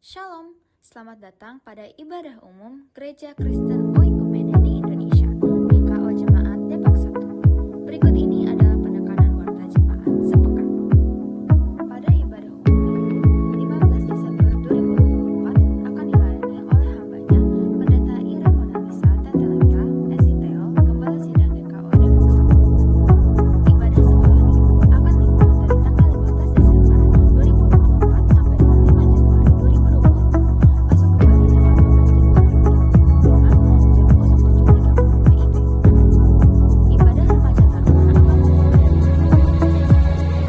Shalom, selamat datang pada ibadah umum Gereja Kristen Oikumene di Indonesia, GKO Jemaat Depok 1. Berikut ini adalah penekanan warta jemaat sepekan. Pada ibadah umum Minggu 15 Desember 2024 akan dilayani oleh hambanya Pendeta Ira Monalisa Teteleta SITEO, Gembala Sidang GKO Depok 1. Ibadah sekolah minggu akan libur dari tanggal 15 Desember 2024 sampai dengan 5 Januari 2024. Masuk kembali tanggal 12 Januari 2025 jam 07.30 WIB. Ibadah remaja taruna akan dimulai dari tanggal 7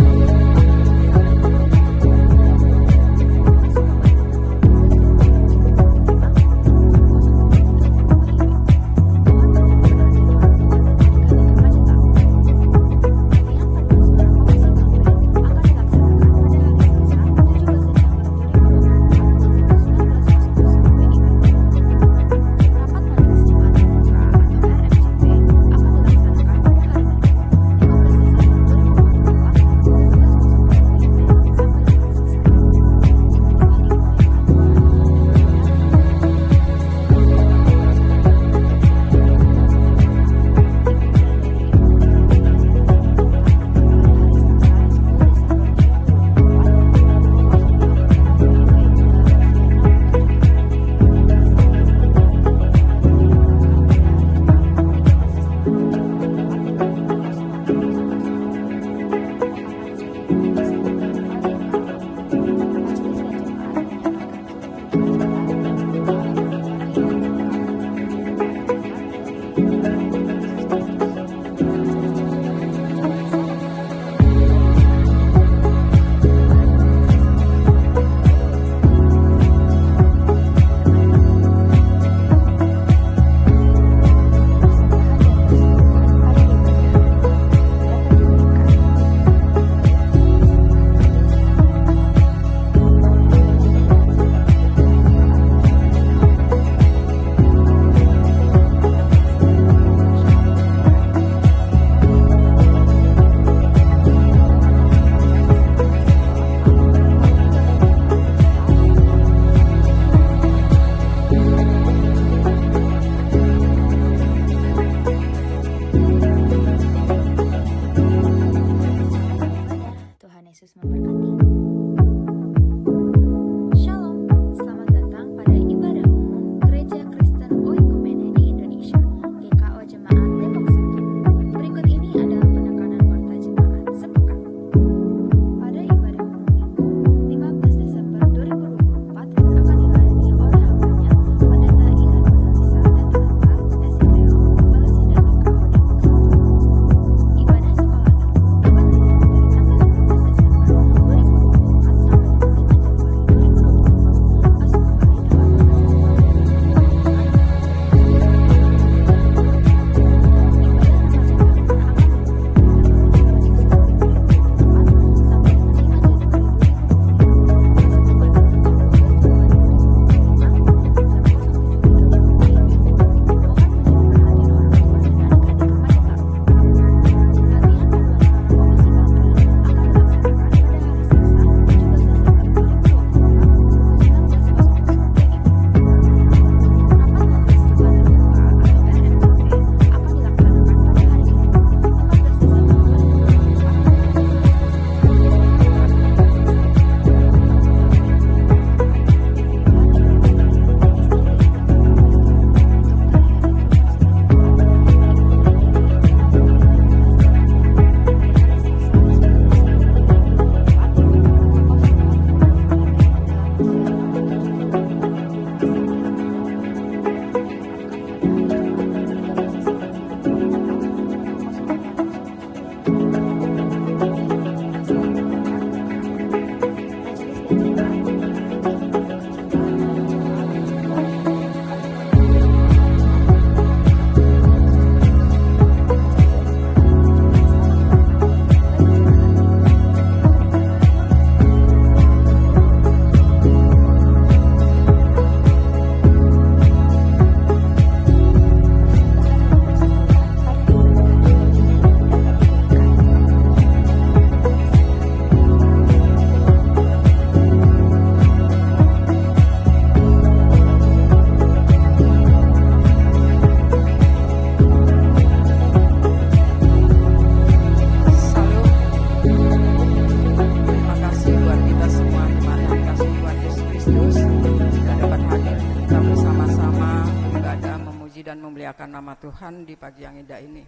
nama Tuhan di pagi yang indah ini.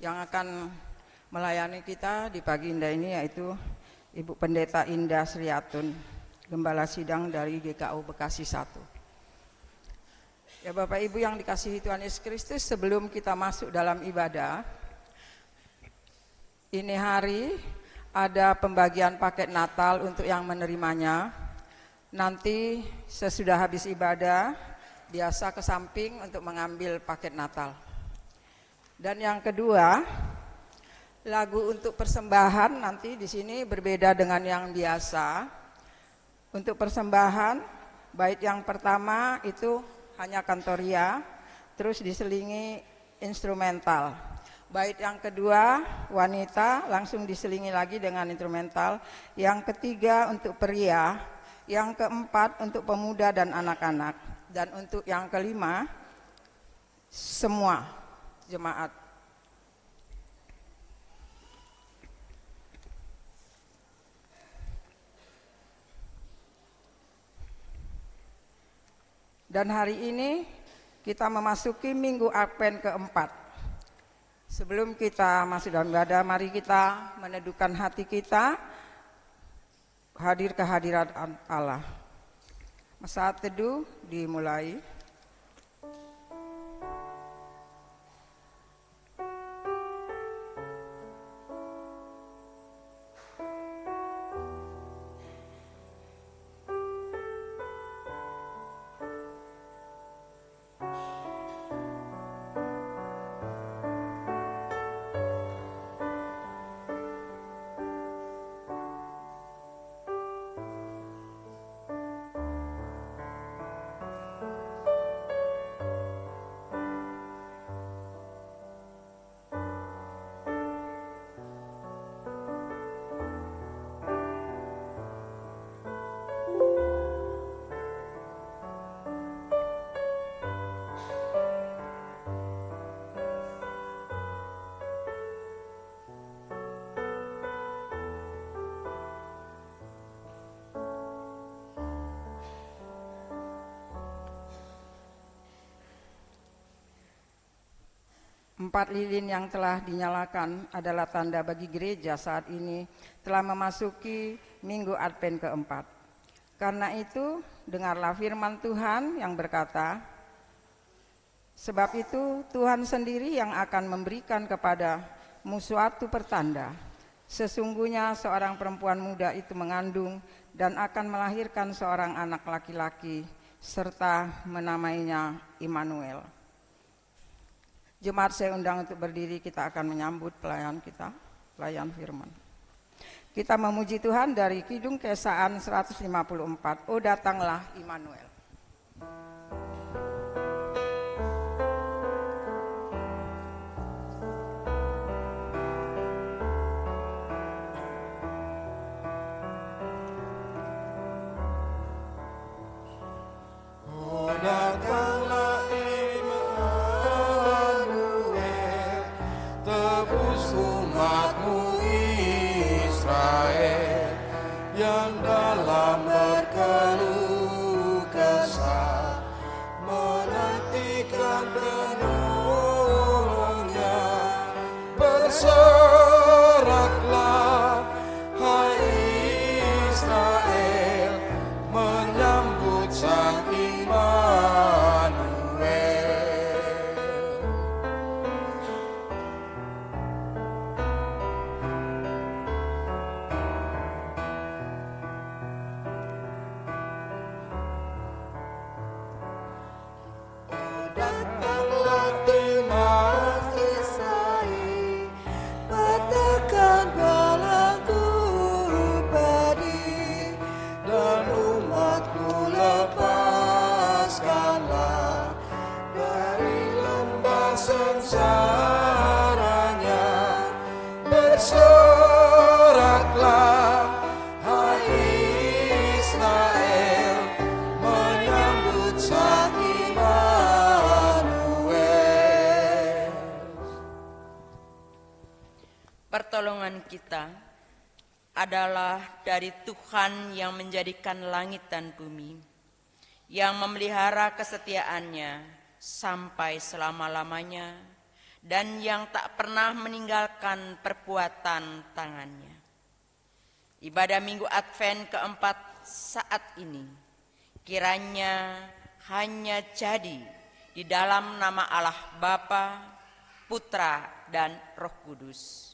Yang akan melayani kita di pagi indah ini yaitu Ibu Pendeta Indah Sriatun, Gembala Sidang dari GKU Bekasi 1. Ya Bapak Ibu yang dikasihi Tuhan Yesus Kristus, sebelum kita masuk dalam ibadah, ini hari ada pembagian paket Natal untuk yang menerimanya. Nanti sesudah habis ibadah, biasa ke samping untuk mengambil paket Natal. Dan yang kedua, lagu untuk persembahan nanti di sini berbeda dengan yang biasa. Untuk persembahan, bait yang pertama itu hanya kantoria, terus diselingi instrumental. Bait yang kedua, wanita, langsung diselingi lagi dengan instrumental. Yang ketiga untuk pria, yang keempat untuk pemuda dan anak-anak. Dan untuk yang kelima, semua jemaat. Dan hari ini kita memasuki minggu Advent keempat. Sebelum kita masuk dalam ibadah, mari kita meneduhkan hati kita hadir ke hadirat Allah. Saat teduh dimulai. Empat lilin yang telah dinyalakan adalah tanda bagi gereja saat ini telah memasuki minggu Advent keempat. Karena itu, dengarlah firman Tuhan yang berkata, sebab itu Tuhan sendiri yang akan memberikan kepadamu suatu pertanda. Sesungguhnya seorang perempuan muda itu mengandung dan akan melahirkan seorang anak laki-laki serta menamainya Immanuel. Jemaat saya undang untuk berdiri, kita akan menyambut pelayan kita, pelayan firman. Kita memuji Tuhan dari Kidung Kesaan 154, oh datanglah Immanuel. Oh datanglah tebus umatmu Israel yang dalam berkeluh kesah menantikan penolongnya. Bersoraklah hai Israel menyambut Sang Immanuel. Datanglah Immanuel Kisai, peterkan belenggu padi, dan umatku lepaskanlah dari lembah sengsaranya. Bersoraklah hai Israel menyambut Sang Immanuel. Pertolongan kita adalah dari Tuhan yang menjadikan langit dan bumi, yang memelihara kesetiaannya sampai selama-lamanya, dan yang tak pernah meninggalkan perbuatan tangannya. Ibadah Minggu Advent keempat saat ini kiranya hanya jadi di dalam nama Allah Bapa, Putra, dan Roh Kudus.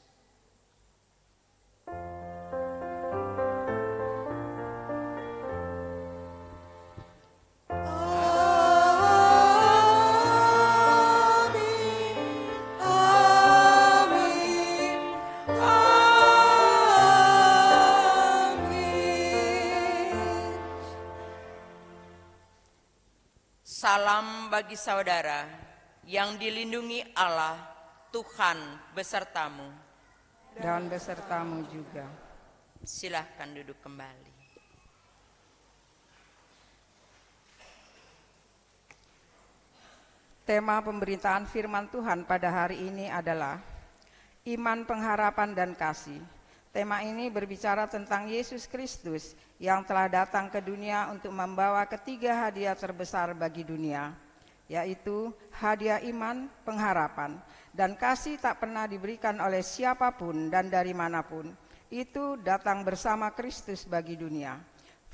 Salam bagi saudara yang dilindungi Allah, Tuhan besertamu. Dan besertamu juga. Silahkan duduk kembali. Tema pemberitaan firman Tuhan pada hari ini adalah iman, pengharapan, dan kasih. Tema ini berbicara tentang Yesus Kristus yang telah datang ke dunia untuk membawa ketiga hadiah terbesar bagi dunia, yaitu hadiah iman, pengharapan, dan kasih tak pernah diberikan oleh siapapun dan dari manapun. Itu datang bersama Kristus bagi dunia.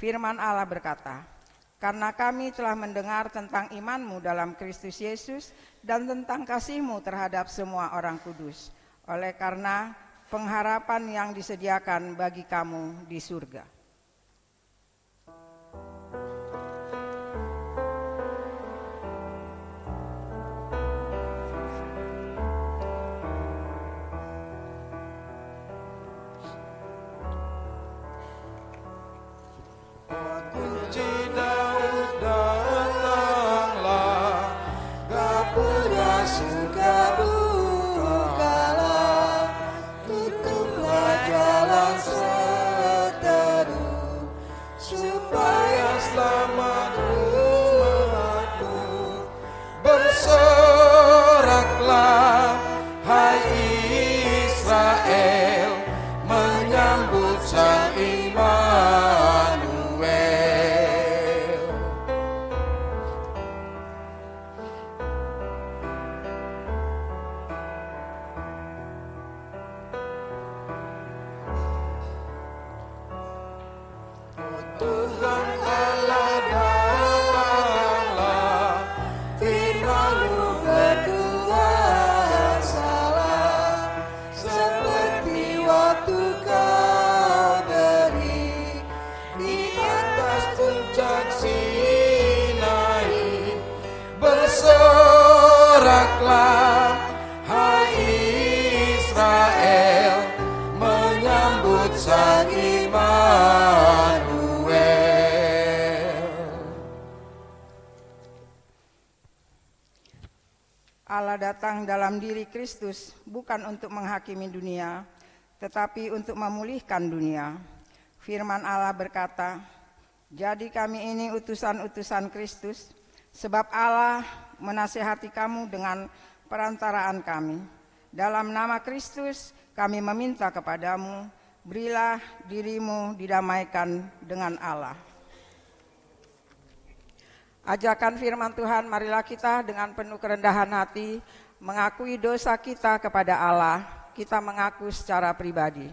Firman Allah berkata, "Karena kami telah mendengar tentang imanmu dalam Kristus Yesus dan tentang kasihmu terhadap semua orang kudus, oleh karena pengharapan yang disediakan bagi kamu di surga." Kunci Daud datanglah, gapura surga bukalah, tutuplah jalan seteru, supaya selamat umatmu. Bersoraklah, hai Israel, menyambut Sang Immanuel. Tuhan Allah datanglah, firman-Mu berkuasalah, seperti waktu Kau beri di atas puncak Sinai. Bersoraklah, hai Israel, menyambut Sang Immanuel. Allah datang dalam diri Kristus bukan untuk menghakimi dunia, tetapi untuk memulihkan dunia. Firman Allah berkata, "Jadi kami ini utusan-utusan Kristus, sebab Allah menasihati kamu dengan perantaraan kami. Dalam nama Kristus kami meminta kepadamu, berilah dirimu didamaikan dengan Allah." Ajakan firman Tuhan, marilah kita dengan penuh kerendahan hati mengakui dosa kita kepada Allah. Kita mengaku secara pribadi.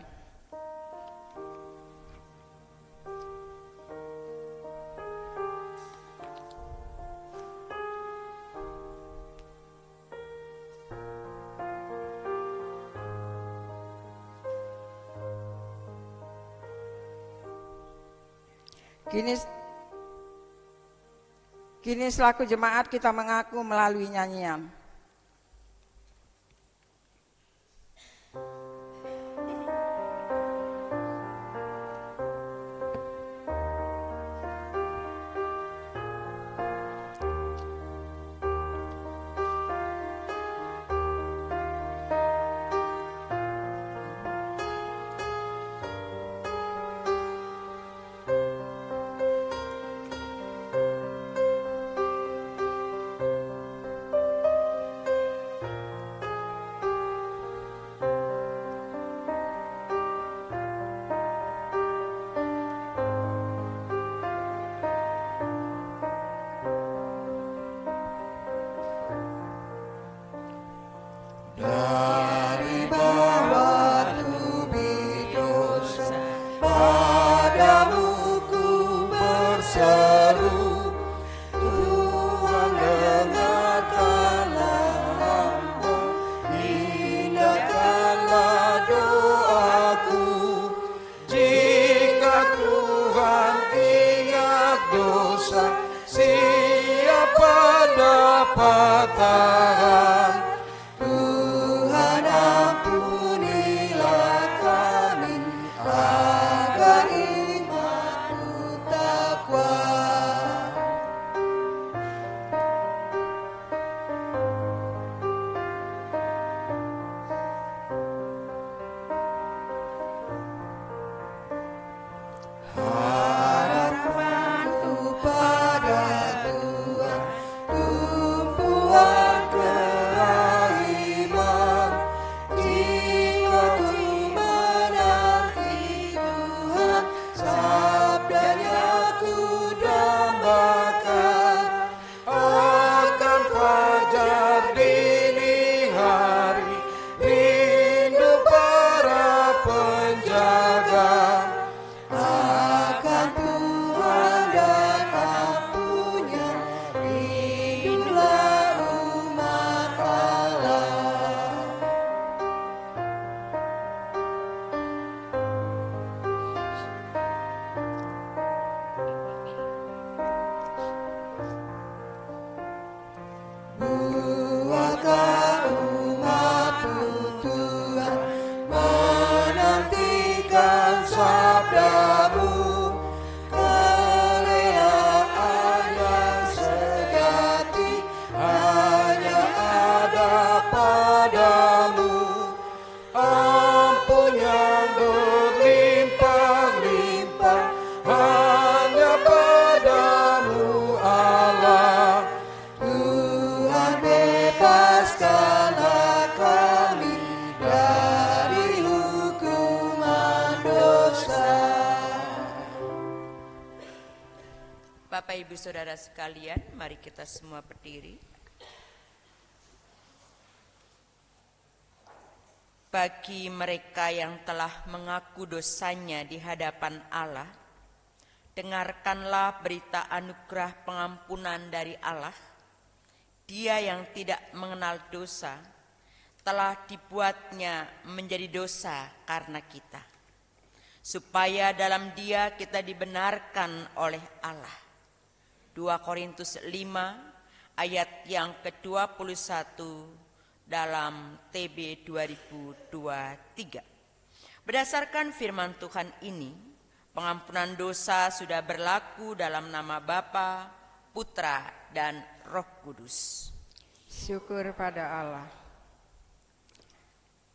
Kini selaku jemaat kita mengaku melalui nyanyian. Tahan Tuhan, ampunilah kami agar imanku tak kuat. Harapanku pada Tuhan, tumpuan kerahiman. Jika ku menanti Tuhan, sabdanya ku dambakan. Akan fajar dini hari, rindu para penjaga. Akan Tuhan dan ampunnya, rindulah umat Allah. Buatlah umat-Mu Tuhan menantikan sabda-Mu, kerelaan yang sejati hanya ada pada-Mu. Ampun yang berlimpah-limpah hanya pada-Mu Allah. Tuhan, bebaskanlah kami dari hukuman dosa. Bapak Ibu Saudara sekalian, mari kita semua berdiri. Bagi mereka yang telah mengaku dosanya di hadapan Allah, dengarkanlah berita anugerah pengampunan dari Allah. Dia yang tidak mengenal dosa telah dibuatnya menjadi dosa karena kita, supaya dalam Dia kita dibenarkan oleh Allah. 2 Korintus 5 ayat yang ke-21 dalam TB 2023. Berdasarkan firman Tuhan ini, pengampunan dosa sudah berlaku dalam nama Bapa, Putra, dan Roh Kudus. Syukur pada Allah.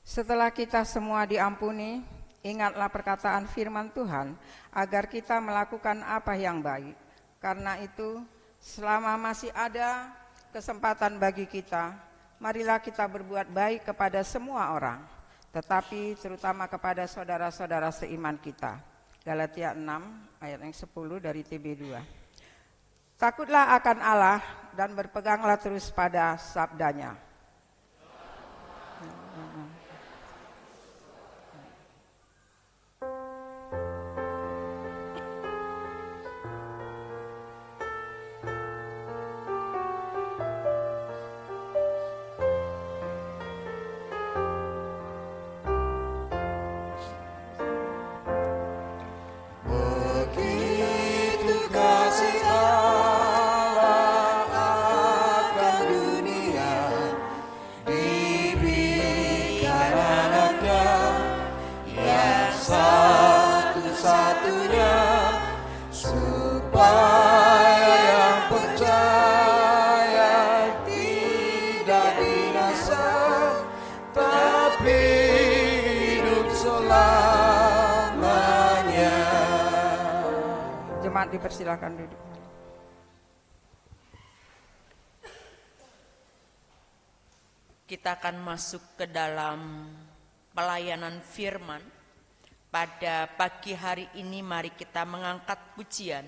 Setelah kita semua diampuni, ingatlah perkataan firman Tuhan agar kita melakukan apa yang baik. Karena itu, selama masih ada kesempatan bagi kita, marilah kita berbuat baik kepada semua orang, tetapi terutama kepada saudara-saudara seiman kita. Galatia 6 ayat yang 10 dari TB 2. Takutlah akan Allah dan berpeganglah terus pada sabdanya. Begitu kasih Allah akan dunia, diberikan anaknya yang satu-satunya, supaya yang percaya tidak binasa, tapi hidup selamanya. Jemaat dipersilakan duduk. Kita akan masuk ke dalam pelayanan firman. Pada pagi hari ini mari kita mengangkat pujian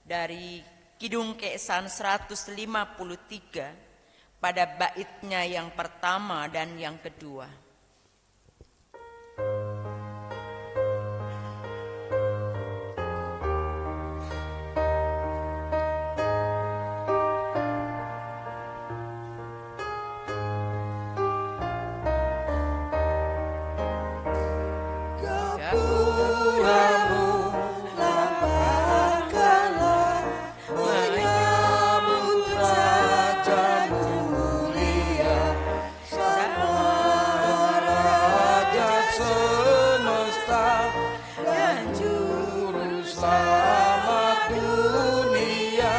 dari Kidung Keesan 153 pada baitnya yang pertama dan yang kedua. Gapuramu lapangkanlah, menyambut rajamu semesta dan juru selamat dunia,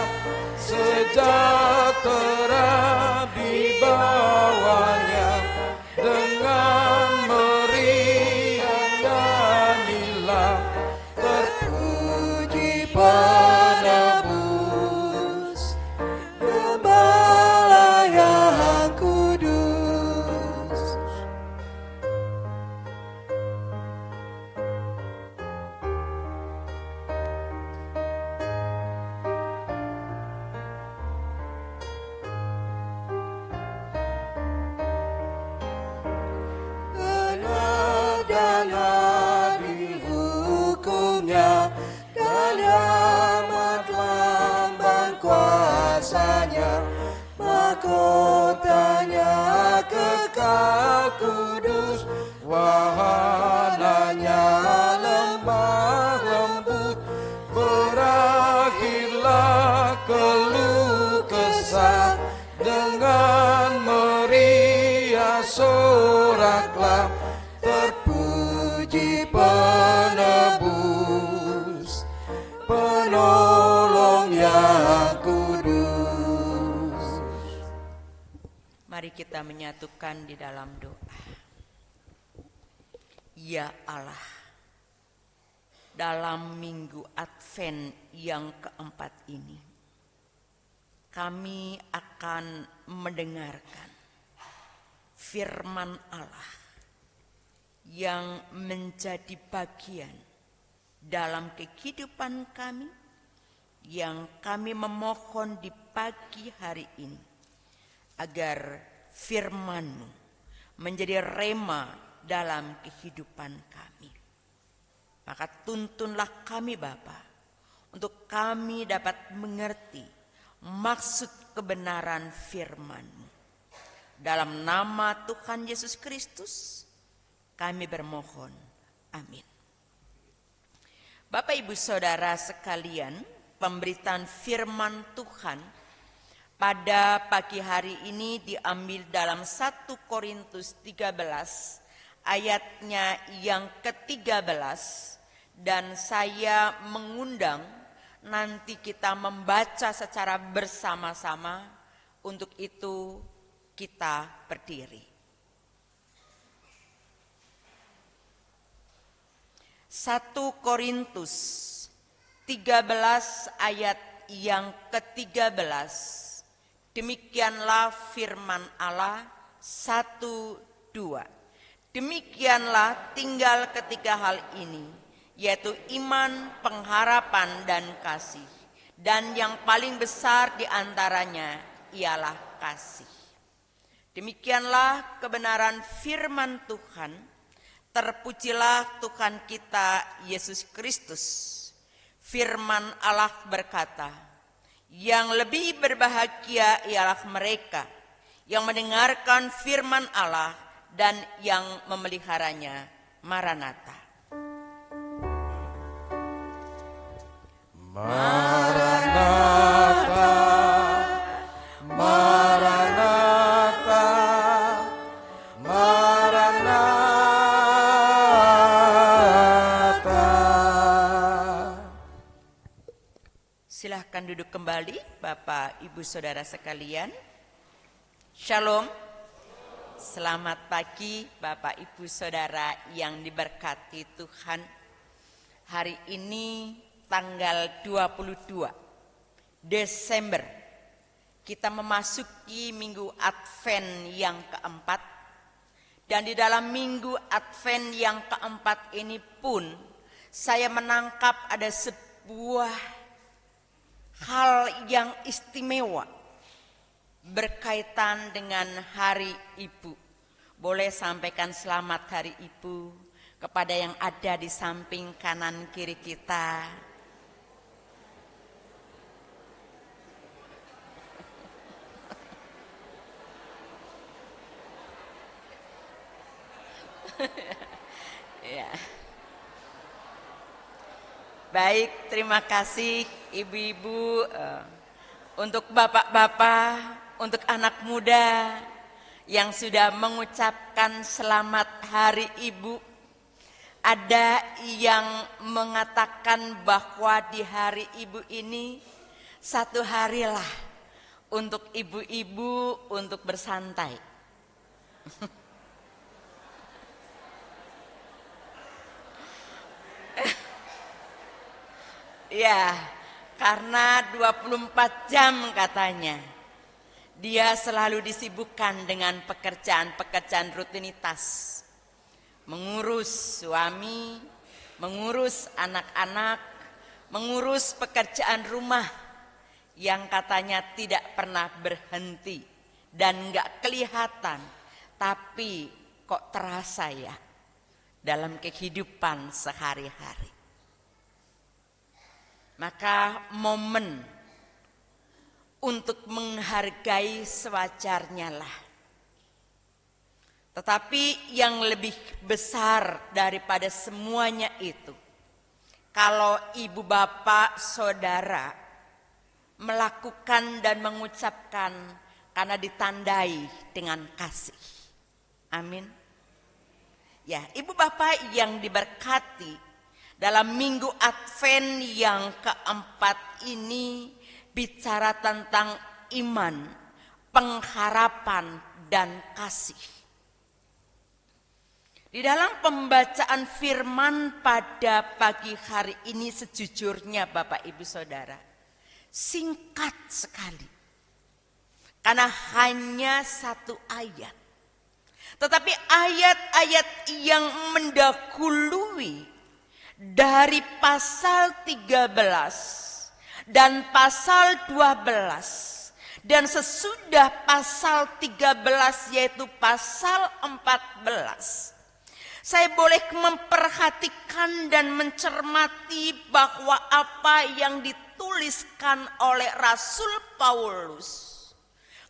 sejahtera di bawahnya. Dengan meriah nyanyilah, terpuji penebus, Gembala yang kudus. Benar dan adil hukumnya, dan amat lambang kuasanya. Mahkotanya kekal kudus, wahananya lemah lembut. Berakhirlah keluh kesah, dengan meriah soraklah, terpuji penebus, penolong yang kudus. Mari kita menyatukan di dalam doa. Ya Allah, dalam minggu Advent yang keempat ini, kami akan mendengarkan firman Allah yang menjadi bagian dalam kehidupan kami, yang kami memohon di pagi hari ini, agar firman-Mu menjadi rema dalam kehidupan kami. Maka tuntunlah kami Bapa, untuk kami dapat mengerti maksud kebenaran firman-Mu. Dalam nama Tuhan Yesus Kristus kami bermohon. Amin. Bapak Ibu Saudara sekalian, pemberitaan firman Tuhan pada pagi hari ini diambil dalam 1 Korintus 13 ayatnya yang ke-13, dan saya mengundang nanti kita membaca secara bersama-sama. Untuk itu kita berdiri. 1 Korintus 13 ayat yang ke-13. Demikianlah firman Allah. 1, 2. Demikianlah tinggal ketiga hal ini, yaitu iman, pengharapan, dan kasih. Dan yang paling besar di antaranya ialah kasih. Demikianlah kebenaran firman Tuhan. Terpujilah Tuhan kita Yesus Kristus. Firman Allah berkata, yang lebih berbahagia ialah mereka yang mendengarkan firman Allah dan yang memeliharanya. Maranatha. Maranatha, Maranatha, Maranatha. Silahkan duduk kembali Bapak Ibu Saudara sekalian. Shalom. Selamat pagi Bapak Ibu Saudara yang diberkati Tuhan. Hari ini tanggal 22 Desember, kita memasuki minggu Advent yang keempat. Dan di dalam minggu Advent yang keempat ini pun saya menangkap ada sebuah hal yang istimewa berkaitan dengan Hari Ibu. Boleh sampaikan selamat Hari Ibu kepada yang ada di samping kanan kiri kita. Ya. Baik, terima kasih ibu-ibu, untuk bapak-bapak, untuk anak muda yang sudah mengucapkan selamat Hari Ibu. Ada yang mengatakan bahwa di hari ibu ini satu harilah untuk ibu-ibu untuk bersantai. Ya, karena 24 jam katanya. Dia selalu disibukkan dengan pekerjaan-pekerjaan rutinitas. Mengurus suami, mengurus anak-anak, mengurus pekerjaan rumah yang katanya tidak pernah berhenti dan enggak kelihatan, tapi kok terasa ya dalam kehidupan sehari-hari. Maka momen untuk menghargai sewajarnya lah. Tetapi yang lebih besar daripada semuanya itu, kalau ibu bapak saudara melakukan dan mengucapkan karena ditandai dengan kasih. Amin. Ya, ibu bapak yang diberkati, dalam minggu Advent yang keempat ini bicara tentang iman, pengharapan, dan kasih. Di dalam pembacaan firman pada pagi hari ini sejujurnya Bapak Ibu Saudara, singkat sekali. Karena hanya satu ayat. Tetapi ayat-ayat yang mendahului dari pasal 13 dan pasal 12 dan sesudah pasal 13 yaitu pasal 14, saya boleh memperhatikan dan mencermati bahwa apa yang dituliskan oleh Rasul Paulus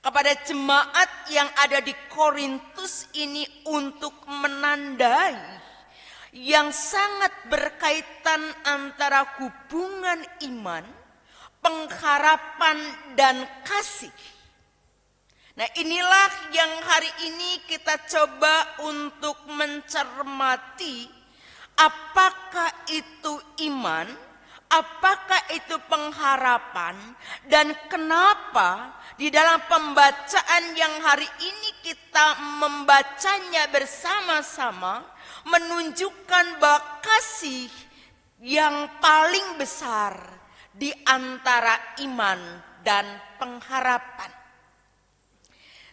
kepada jemaat yang ada di Korintus ini untuk menandai yang sangat berkaitan antara hubungan iman, pengharapan, dan kasih. Nah, inilah yang hari ini kita coba untuk mencermati apakah itu iman, apakah itu pengharapan, dan kenapa di dalam pembacaan yang hari ini kita membacanya bersama-sama menunjukkan bahwa kasih yang paling besar di antara iman dan pengharapan.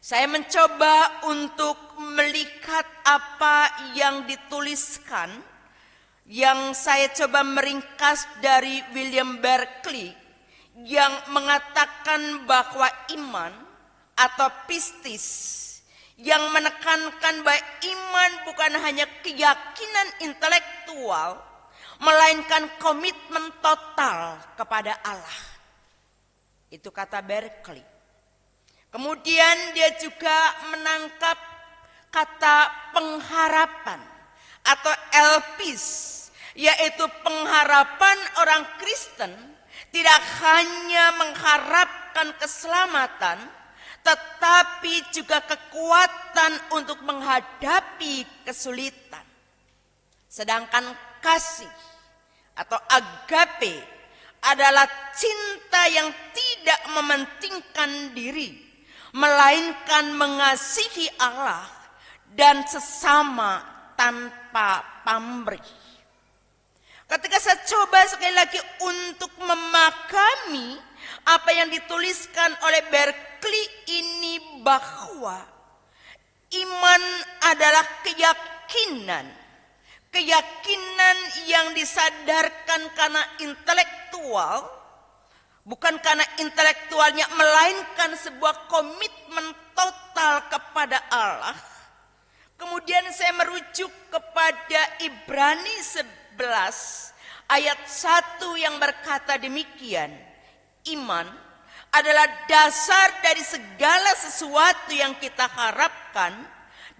Saya mencoba untuk melihat apa yang dituliskan, yang saya coba meringkas dari William Barclay, yang mengatakan bahwa iman atau pistis, yang menekankan bahwa iman bukan hanya keyakinan intelektual, melainkan komitmen total kepada Allah. Itu kata Barclay. Kemudian dia juga menangkap kata pengharapan atau elpis, yaitu pengharapan orang Kristen tidak hanya mengharapkan keselamatan, tetapi juga kekuatan untuk menghadapi kesulitan. Sedangkan kasih atau agape adalah cinta yang tidak mementingkan diri, melainkan mengasihi Allah dan sesama tanpa pamrih. Ketika saya coba sekali lagi untuk memahami apa yang dituliskan oleh Barclay ini, bahwa iman adalah keyakinan yang disadarkan karena intelektual, bukan karena intelektualnya, melainkan sebuah komitmen total kepada Allah. Kemudian saya merujuk kepada Ibrani 11 ayat 1 yang berkata demikian, iman adalah dasar dari segala sesuatu yang kita harapkan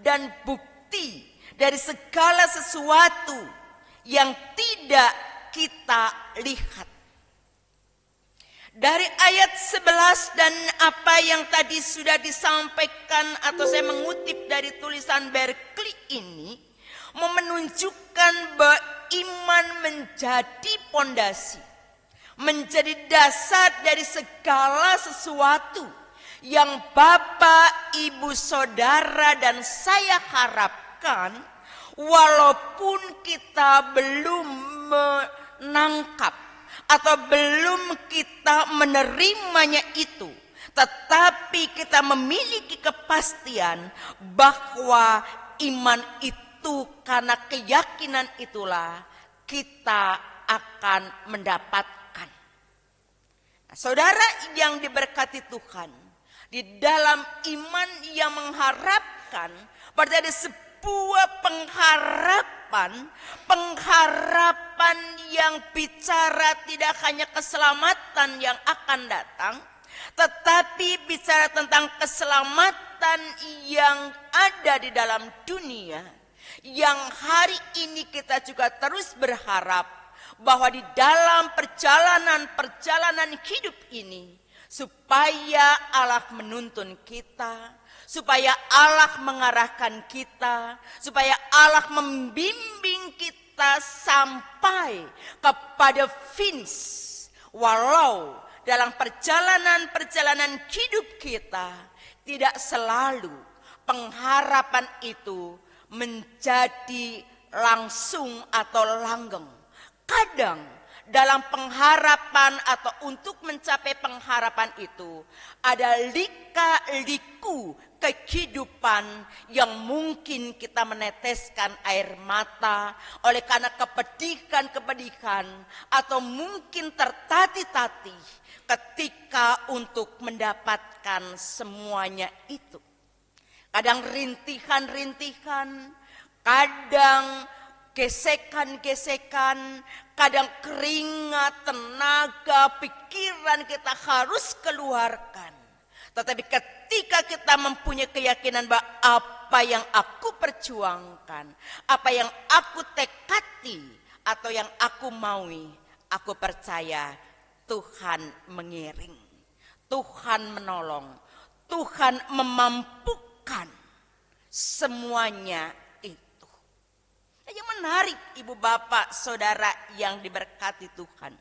dan bukti dari segala sesuatu yang tidak kita lihat. Dari ayat 11 dan apa yang tadi sudah disampaikan atau saya mengutip dari tulisan Barclay ini menunjukkan bahwa iman menjadi pondasi, menjadi dasar dari segala sesuatu yang Bapak, Ibu, Saudara, dan saya harapkan, walaupun kita belum menangkap atau belum kita menerimanya itu, tetapi kita memiliki kepastian bahwa iman itu, karena keyakinan itulah kita akan mendapatkan. Nah, saudara yang diberkati Tuhan, di dalam iman yang mengharapkan, berarti ada sebuah pengharapan yang bicara tidak hanya keselamatan yang akan datang, tetapi bicara tentang keselamatan yang ada di dalam dunia, yang hari ini kita juga terus berharap bahwa di dalam perjalanan hidup ini, supaya Allah menuntun kita, supaya Allah mengarahkan kita, supaya Allah membimbing kita sampai kepada finish. Walau dalam perjalanan hidup kita tidak selalu pengharapan itu menjadi langsung atau langgeng. Kadang dalam pengharapan atau untuk mencapai pengharapan itu ada lika-liku kehidupan yang mungkin kita meneteskan air mata oleh karena kepedihan atau mungkin tertatih-tatih ketika untuk mendapatkan semuanya itu. Kadang rintihan-rintihan, kadang gesekan-gesekan, kadang keringat, tenaga, pikiran kita harus keluarkan. Tetapi ketika kita mempunyai keyakinan bahwa apa yang aku perjuangkan, apa yang aku tekati, atau yang aku maui, aku percaya Tuhan mengiring, Tuhan menolong, Tuhan memampukan semuanya itu. Yang menarik Ibu Bapak Saudara yang diberkati Tuhan,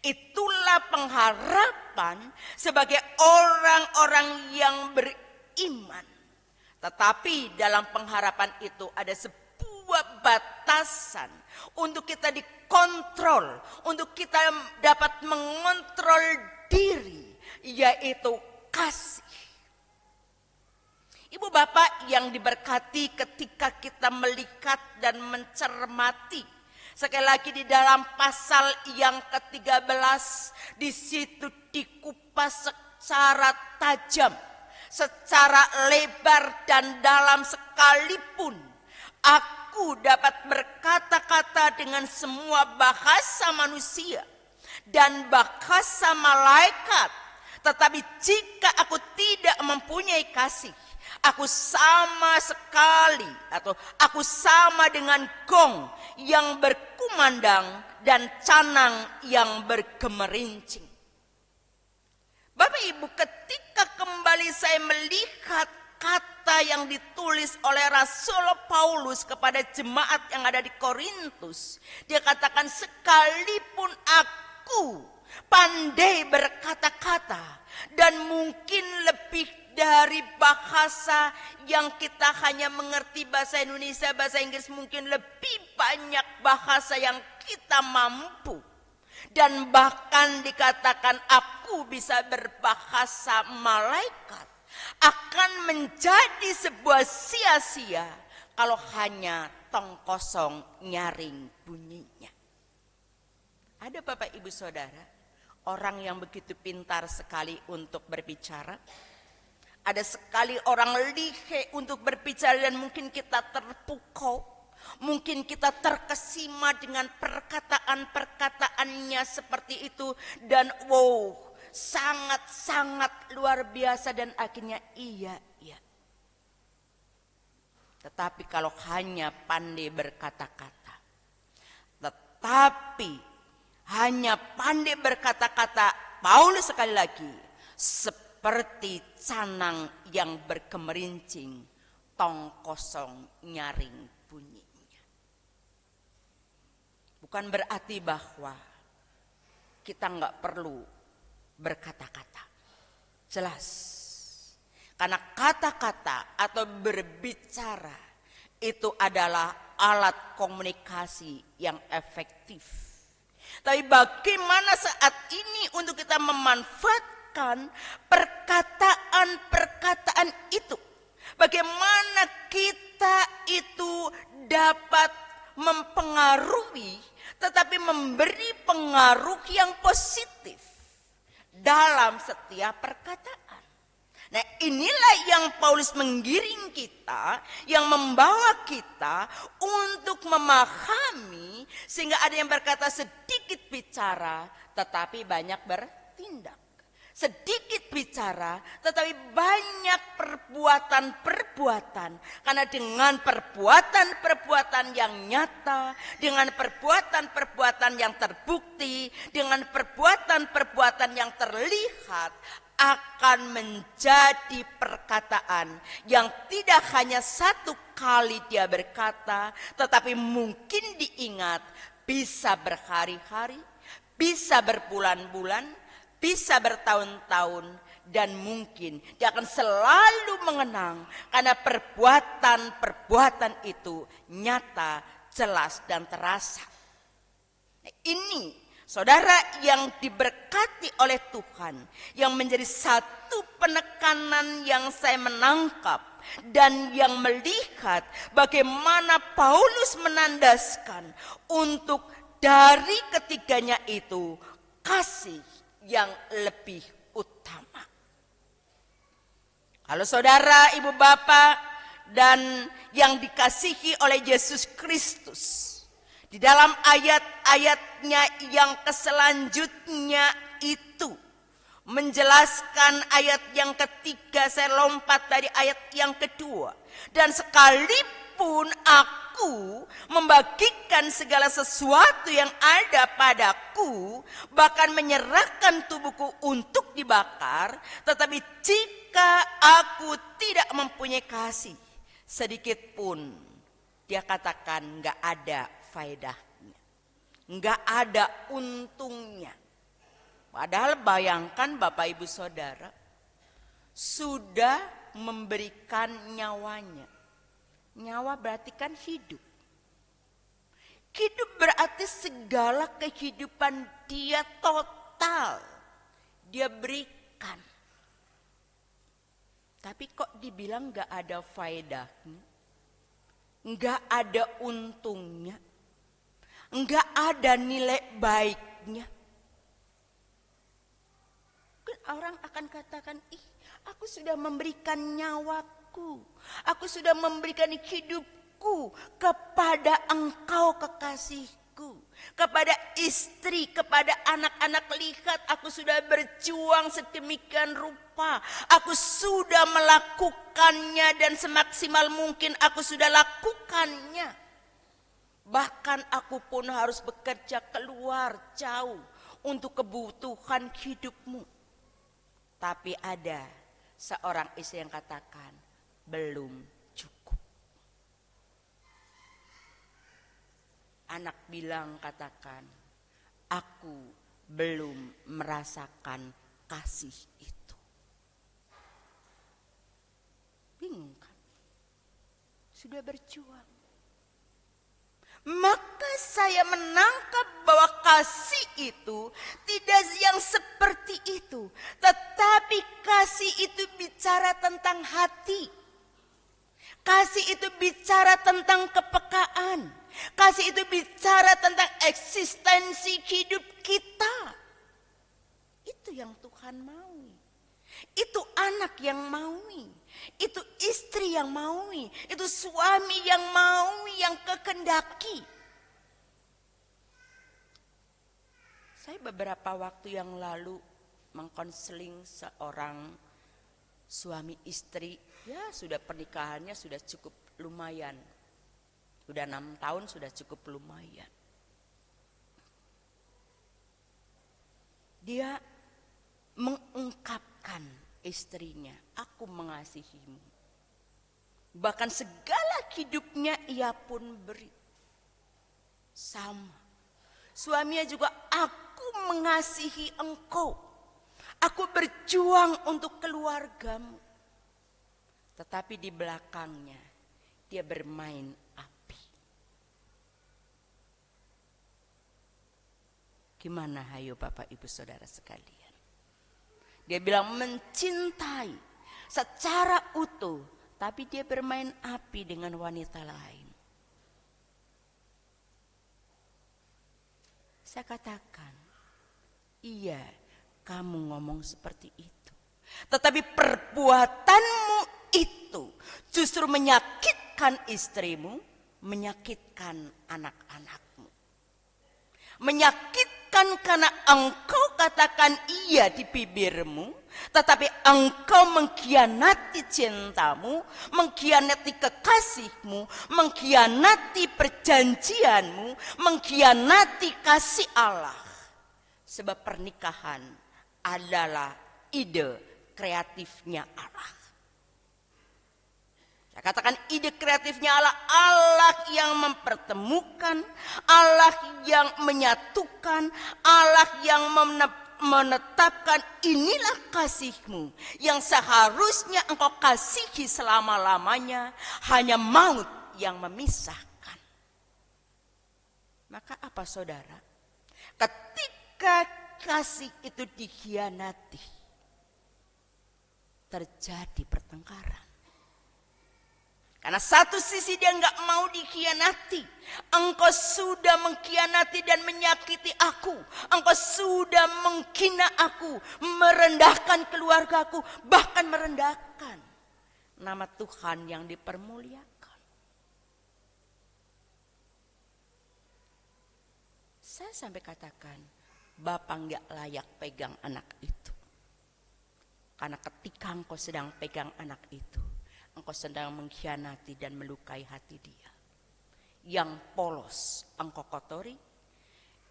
itulah pengharapan sebagai orang-orang yang beriman. Tetapi dalam pengharapan itu ada sebuah batasan untuk kita dikontrol, untuk kita dapat mengontrol diri, yaitu kasih. Ibu Bapak yang diberkati, ketika kita melihat dan mencermati, sekali lagi di dalam pasal yang ke-13, di situ dikupas secara tajam, secara lebar dan dalam sekalipun aku dapat berkata-kata dengan semua bahasa manusia dan bahasa malaikat, tetapi jika aku tidak mempunyai kasih, aku sama sekali atau aku sama dengan gong yang berkumandang dan canang yang bergemerincing. Bapak Ibu, ketika kembali saya melihat kata yang ditulis oleh Rasul Paulus kepada jemaat yang ada di Korintus, dia katakan, sekalipun aku pandai berkata-kata dan mungkin lebih dari bahasa yang kita hanya mengerti bahasa Indonesia, bahasa Inggris, mungkin lebih banyak bahasa yang kita mampu. Dan bahkan dikatakan aku bisa berbahasa malaikat, akan menjadi sebuah sia-sia kalau hanya tong kosong nyaring bunyinya. Ada Bapak Ibu Saudara, orang yang begitu pintar sekali untuk berbicara. Ada sekali orang lihe untuk berbicara dan mungkin kita terpukau, mungkin kita terkesima dengan perkataan-perkataannya seperti itu. Dan wow, sangat-sangat luar biasa dan akhirnya iya. Tetapi kalau hanya pandai berkata-kata, tetapi hanya pandai berkata-kata, Paulus sekali lagi, seperti canang yang bergemerincing, tong kosong nyaring bunyinya. Bukan berarti bahwa kita nggak perlu berkata-kata. Jelas. Karena kata-kata atau berbicara itu adalah alat komunikasi yang efektif. Tapi bagaimana saat ini untuk kita memanfaatkan perkataan-perkataan itu? Bagaimana kita itu dapat mempengaruhi tetapi memberi pengaruh yang positif dalam setiap perkataan. Nah, inilah yang Paulus menggiring kita, yang membawa kita untuk memahami, sehingga ada yang berkata sedikit bicara tetapi banyak bertindak. Sedikit bicara tetapi banyak perbuatan-perbuatan. Karena dengan perbuatan-perbuatan yang nyata, dengan perbuatan-perbuatan yang terbukti, dengan perbuatan-perbuatan yang terlihat, akan menjadi perkataan yang tidak hanya satu kali dia berkata, tetapi mungkin diingat bisa berhari-hari, bisa berbulan-bulan, bisa bertahun-tahun, dan mungkin dia akan selalu mengenang karena perbuatan-perbuatan itu nyata, jelas, dan terasa. Nah, ini saudara yang diberkati oleh Tuhan, yang menjadi satu penekanan yang saya menangkap dan yang melihat bagaimana Paulus menandaskan untuk dari ketiganya itu kasih yang lebih utama. Kalau saudara, ibu bapak, dan yang dikasihi oleh Yesus Kristus, di dalam ayat-ayatnya yang keselanjutnya itu menjelaskan ayat yang ketiga, saya lompat dari ayat yang kedua. Dan sekalipun aku membagikan segala sesuatu yang ada padaku, bahkan menyerahkan tubuhku untuk dibakar, tetapi jika aku tidak mempunyai kasih sedikit pun, dia katakan gak ada faedahnya, nggak ada untungnya. Padahal bayangkan Bapak Ibu Saudara sudah memberikan nyawanya. Nyawa berarti kan hidup. Hidup berarti segala kehidupan dia total dia berikan. Tapi kok dibilang nggak ada faedahnya, nggak ada untungnya, enggak ada nilai baiknya. Orang akan katakan, aku sudah memberikan nyawaku, aku sudah memberikan hidupku kepada engkau kekasihku, kepada istri, kepada anak-anak. Lihat, aku sudah berjuang sedemikian rupa, aku sudah melakukannya dan semaksimal mungkin aku sudah lakukannya. Bahkan aku pun harus bekerja keluar jauh untuk kebutuhan hidupmu. Tapi ada seorang istri yang katakan, belum cukup. Anak bilang katakan, aku belum merasakan kasih itu. Bingung kan? Sudah berjuang. Maka saya menangkap bahwa kasih itu tidak yang seperti itu. Tetapi kasih itu bicara tentang hati. Kasih itu bicara tentang kepekaan. Kasih itu bicara tentang eksistensi hidup kita. Itu yang Tuhan maui. Itu anak yang maui. Itu istri yang maui. Itu suami yang maui, yang kekendaki. Saya beberapa waktu yang lalu mengkonseling seorang suami istri. Ya sudah pernikahannya sudah cukup lumayan. Sudah 6 tahun sudah cukup lumayan. Dia mengungkapkan istrinya, aku mengasihimu. Bahkan segala hidupnya ia pun beri. Sama. Suaminya juga, aku mengasihi engkau. Aku berjuang untuk keluargamu. Tetapi di belakangnya dia bermain api. Gimana hayo Bapak Ibu Saudara sekalian? Dia bilang mencintai secara utuh, tapi dia bermain api dengan wanita lain. Saya katakan, iya, kamu ngomong seperti itu. Tetapi perbuatanmu itu justru menyakitkan istrimu, menyakitkan anak-anakmu. Menyakitkan karena engkau katakan iya di bibirmu, tetapi engkau mengkhianati cintamu, mengkhianati kekasihmu, mengkhianati perjanjianmu, mengkhianati kasih Allah. Sebab pernikahan adalah ide kreatifnya Allah. Saya katakan ide kreatifnya Allah, Allah yang mempertemukan, Allah yang menyatukan, Allah yang menetapkan. Inilah kasihmu yang seharusnya engkau kasihi selama-lamanya, hanya maut yang memisahkan. Maka apa saudara? Ketika kasih itu dikhianati, terjadi pertengkaran. Karena satu sisi dia nggak mau dikhianati. Engkau sudah mengkhianati dan menyakiti aku. Engkau sudah menghina aku, merendahkan keluargaku, bahkan merendahkan nama Tuhan yang dipermuliakan. Saya sampai katakan, Bapak nggak layak pegang anak itu. Karena ketika engkau sedang pegang anak itu, engkau sedang mengkhianati dan melukai hati dia. Yang polos engkau kotori,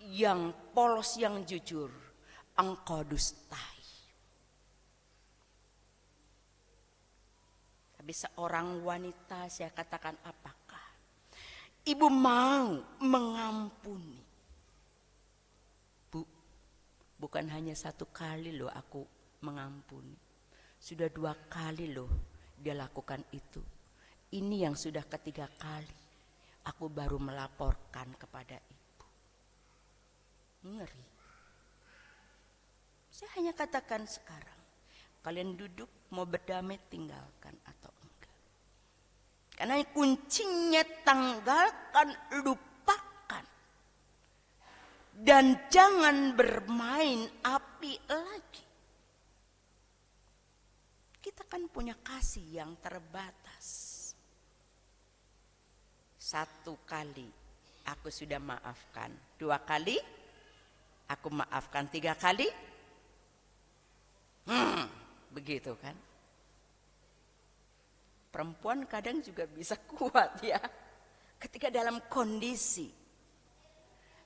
yang polos yang jujur engkau dustai. Tapi seorang wanita, saya katakan, apakah ibu mau mengampuni? Bu, bukan hanya satu kali loh aku mengampuni. Sudah 2 kali loh dia lakukan itu. Ini yang sudah ketiga kali aku baru melaporkan kepada ibu. Ngeri. Saya hanya katakan sekarang, kalian duduk mau berdamai tinggalkan atau enggak. Karena kuncinya tanggalkan, lupakan. Dan jangan bermain api lagi. Kita kan punya kasih yang terbatas. 1 kali aku sudah maafkan, 2 kali aku maafkan, 3 kali begitu kan. Perempuan kadang juga bisa kuat ya, ketika dalam kondisi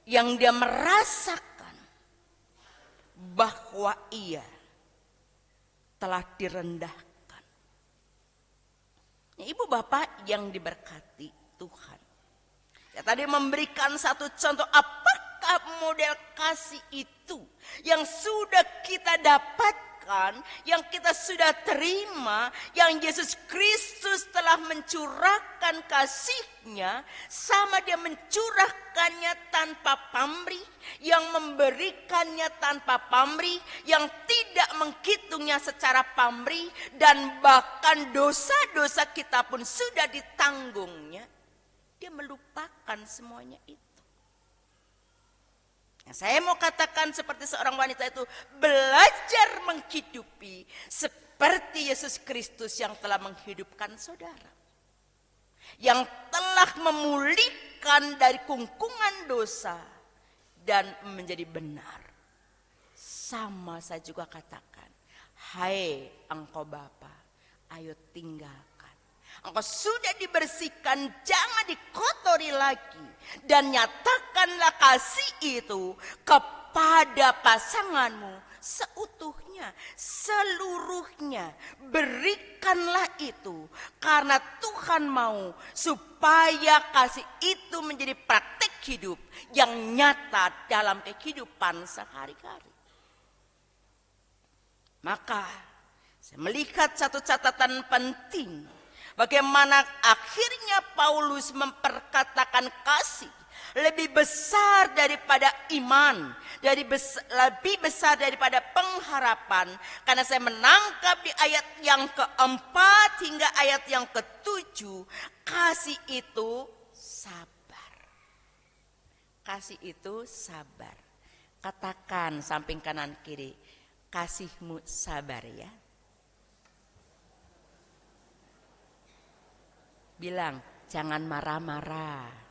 yang dia merasakan bahwa ia telah direndahkan. Ibu bapak yang diberkati Tuhan, saya tadi memberikan satu contoh. Apakah model kasih itu yang sudah kita dapatkan, yang kita sudah terima, yang Yesus Kristus telah mencurahkan kasih-Nya, sama dia mencurahkannya tanpa pamrih, yang memberikannya tanpa pamrih, yang tidak menghitungnya secara pamrih, dan bahkan dosa-dosa kita pun sudah ditanggungnya. Dia melupakan semuanya itu. Saya mau katakan seperti seorang wanita itu, belajar menghidupi seperti Yesus Kristus yang telah menghidupkan saudara. Yang telah memulihkan dari kungkungan dosa dan menjadi benar. Sama saya juga katakan, hai engkau Bapa, ayo tinggalkan. Engkau sudah dibersihkan, jangan dikotori lagi. Dan nyatakanlah kasih itu kepada pada pasanganmu seutuhnya, seluruhnya. Berikanlah itu karena Tuhan mau supaya kasih itu menjadi praktek hidup yang nyata dalam kehidupan sehari-hari. Maka saya melihat satu catatan penting, bagaimana akhirnya Paulus memperkatakan kasih lebih besar daripada iman, lebih besar daripada pengharapan. Karena saya menangkap di ayat yang keempat hingga ayat yang ketujuh, kasih itu sabar. Kasih itu sabar. Katakan samping kanan kiri, kasihmu sabar ya. Bilang, jangan marah-marah.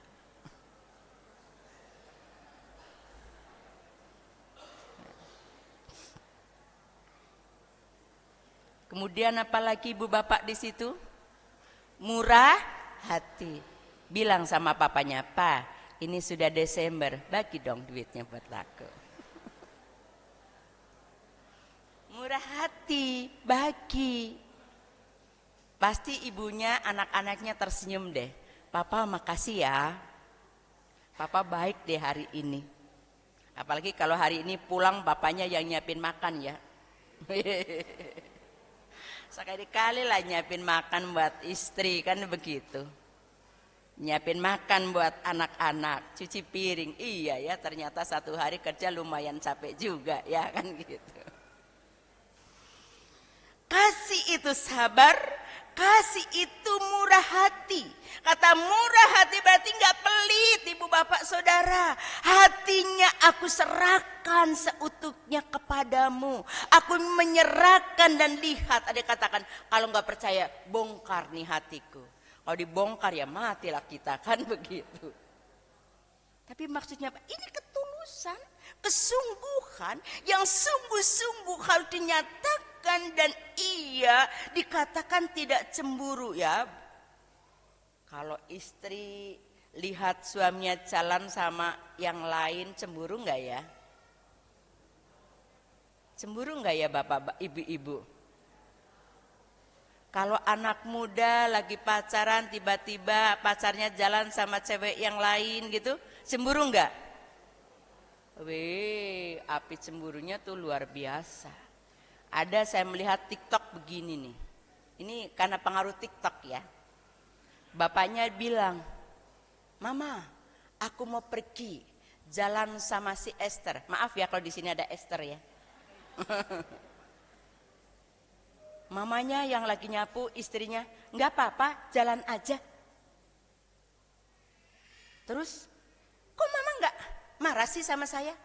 Kemudian apalagi ibu bapak di situ? Murah hati. Bilang sama papanya, "Pa, ini sudah Desember, bagi dong duitnya buat laku." Murah hati, bagi. Pasti ibunya, anak-anaknya tersenyum deh. "Papa makasih ya. Papa baik deh hari ini." Apalagi kalau hari ini pulang bapaknya yang nyiapin makan ya. Sekali-kali lah nyiapin makan buat istri, kan begitu. Nyiapin makan buat anak-anak, cuci piring. Iya ya, ternyata satu hari kerja lumayan capek juga ya, kan gitu. Kasih itu sabar, kasih itu murah hati. Kata murah hati berarti gak pelit ibu bapak saudara. Hatinya aku serahkan seutuhnya kepadamu. Aku menyerahkan dan lihat. Ada katakan kalau gak percaya bongkar nih hatiku. Kalau dibongkar ya matilah kita, kan begitu. Tapi maksudnya apa? Ini ketulusan, kesungguhan yang sungguh-sungguh harus dinyatakan dan ia dikatakan tidak cemburu ya. Kalau istri lihat suaminya jalan sama yang lain, cemburu enggak ya? Cemburu enggak ya bapak, ibu-ibu? Kalau anak muda lagi pacaran tiba-tiba pacarnya jalan sama cewek yang lain gitu, cemburu enggak? Wih, api cemburunya tuh luar biasa. Ada saya melihat TikTok begini nih. Ini karena pengaruh TikTok ya. Bapaknya bilang, "Mama, aku mau pergi jalan sama si Esther." Maaf ya kalau di sini ada Esther ya. Mamanya yang lagi nyapu, istrinya, "Enggak apa-apa, jalan aja." Terus, "Kok mama enggak marah sih sama saya?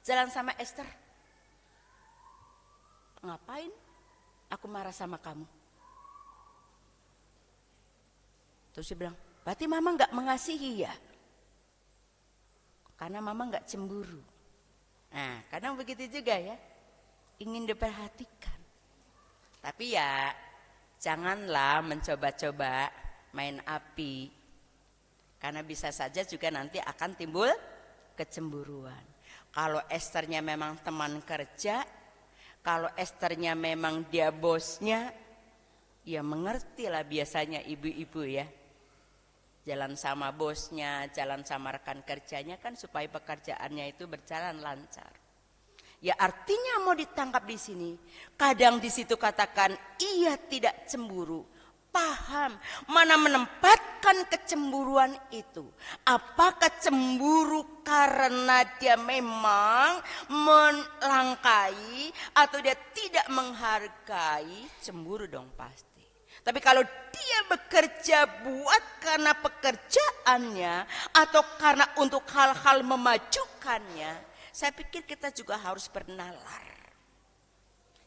Jalan sama Esther." "Ngapain aku marah sama kamu?" Terus dia bilang, "Berarti mama enggak mengasihi ya?" Karena mama enggak cemburu. Nah, kadang begitu juga ya. Ingin diperhatikan. Tapi ya janganlah mencoba-coba main api. Karena bisa saja juga nanti akan timbul kecemburuan. Kalau Esthernya memang teman kerja, kalau Esthernya memang dia bosnya, ya mengertilah biasanya ibu-ibu ya. Jalan sama bosnya, jalan sama rekan kerjanya kan supaya pekerjaannya itu berjalan lancar. Ya artinya mau ditangkap di sini. Kadang di situ katakan ia tidak cemburu. Paham mana menempatkan kecemburuan itu. Apakah cemburu karena dia memang melangkai atau dia tidak menghargai? Cemburu dong pasti. Tapi kalau dia bekerja buat karena pekerjaannya atau karena untuk hal-hal memajukannya, saya pikir kita juga harus bernalar.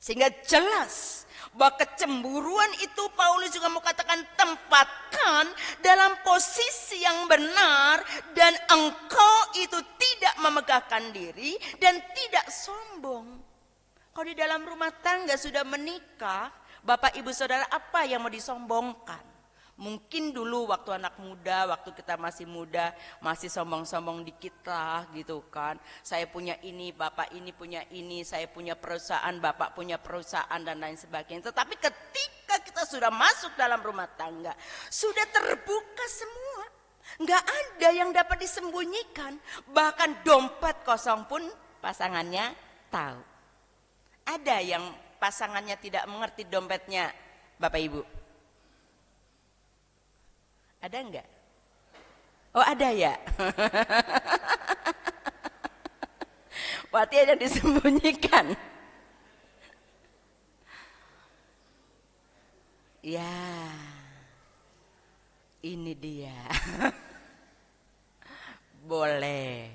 Sehingga jelas bahwa kecemburuan itu Paulus juga mau katakan tempatkan dalam posisi yang benar. Dan engkau itu tidak memegahkan diri dan tidak sombong. Kalau di dalam rumah tangga sudah menikah, Bapak ibu saudara, apa yang mau disombongkan? Mungkin dulu waktu anak muda, waktu kita masih muda, masih sombong-sombong dikit lah gitu kan. Saya punya ini, bapak ini punya ini, saya punya perusahaan, bapak punya perusahaan dan lain sebagainya. Tetapi ketika kita sudah masuk dalam rumah tangga, sudah terbuka semua. Nggak ada yang dapat disembunyikan. Bahkan dompet kosong pun pasangannya tahu. Ada yang pasangannya tidak mengerti dompetnya Bapak Ibu? Ada enggak? Oh ada ya. Berarti ada yang disembunyikan. Ya, ini dia. Boleh,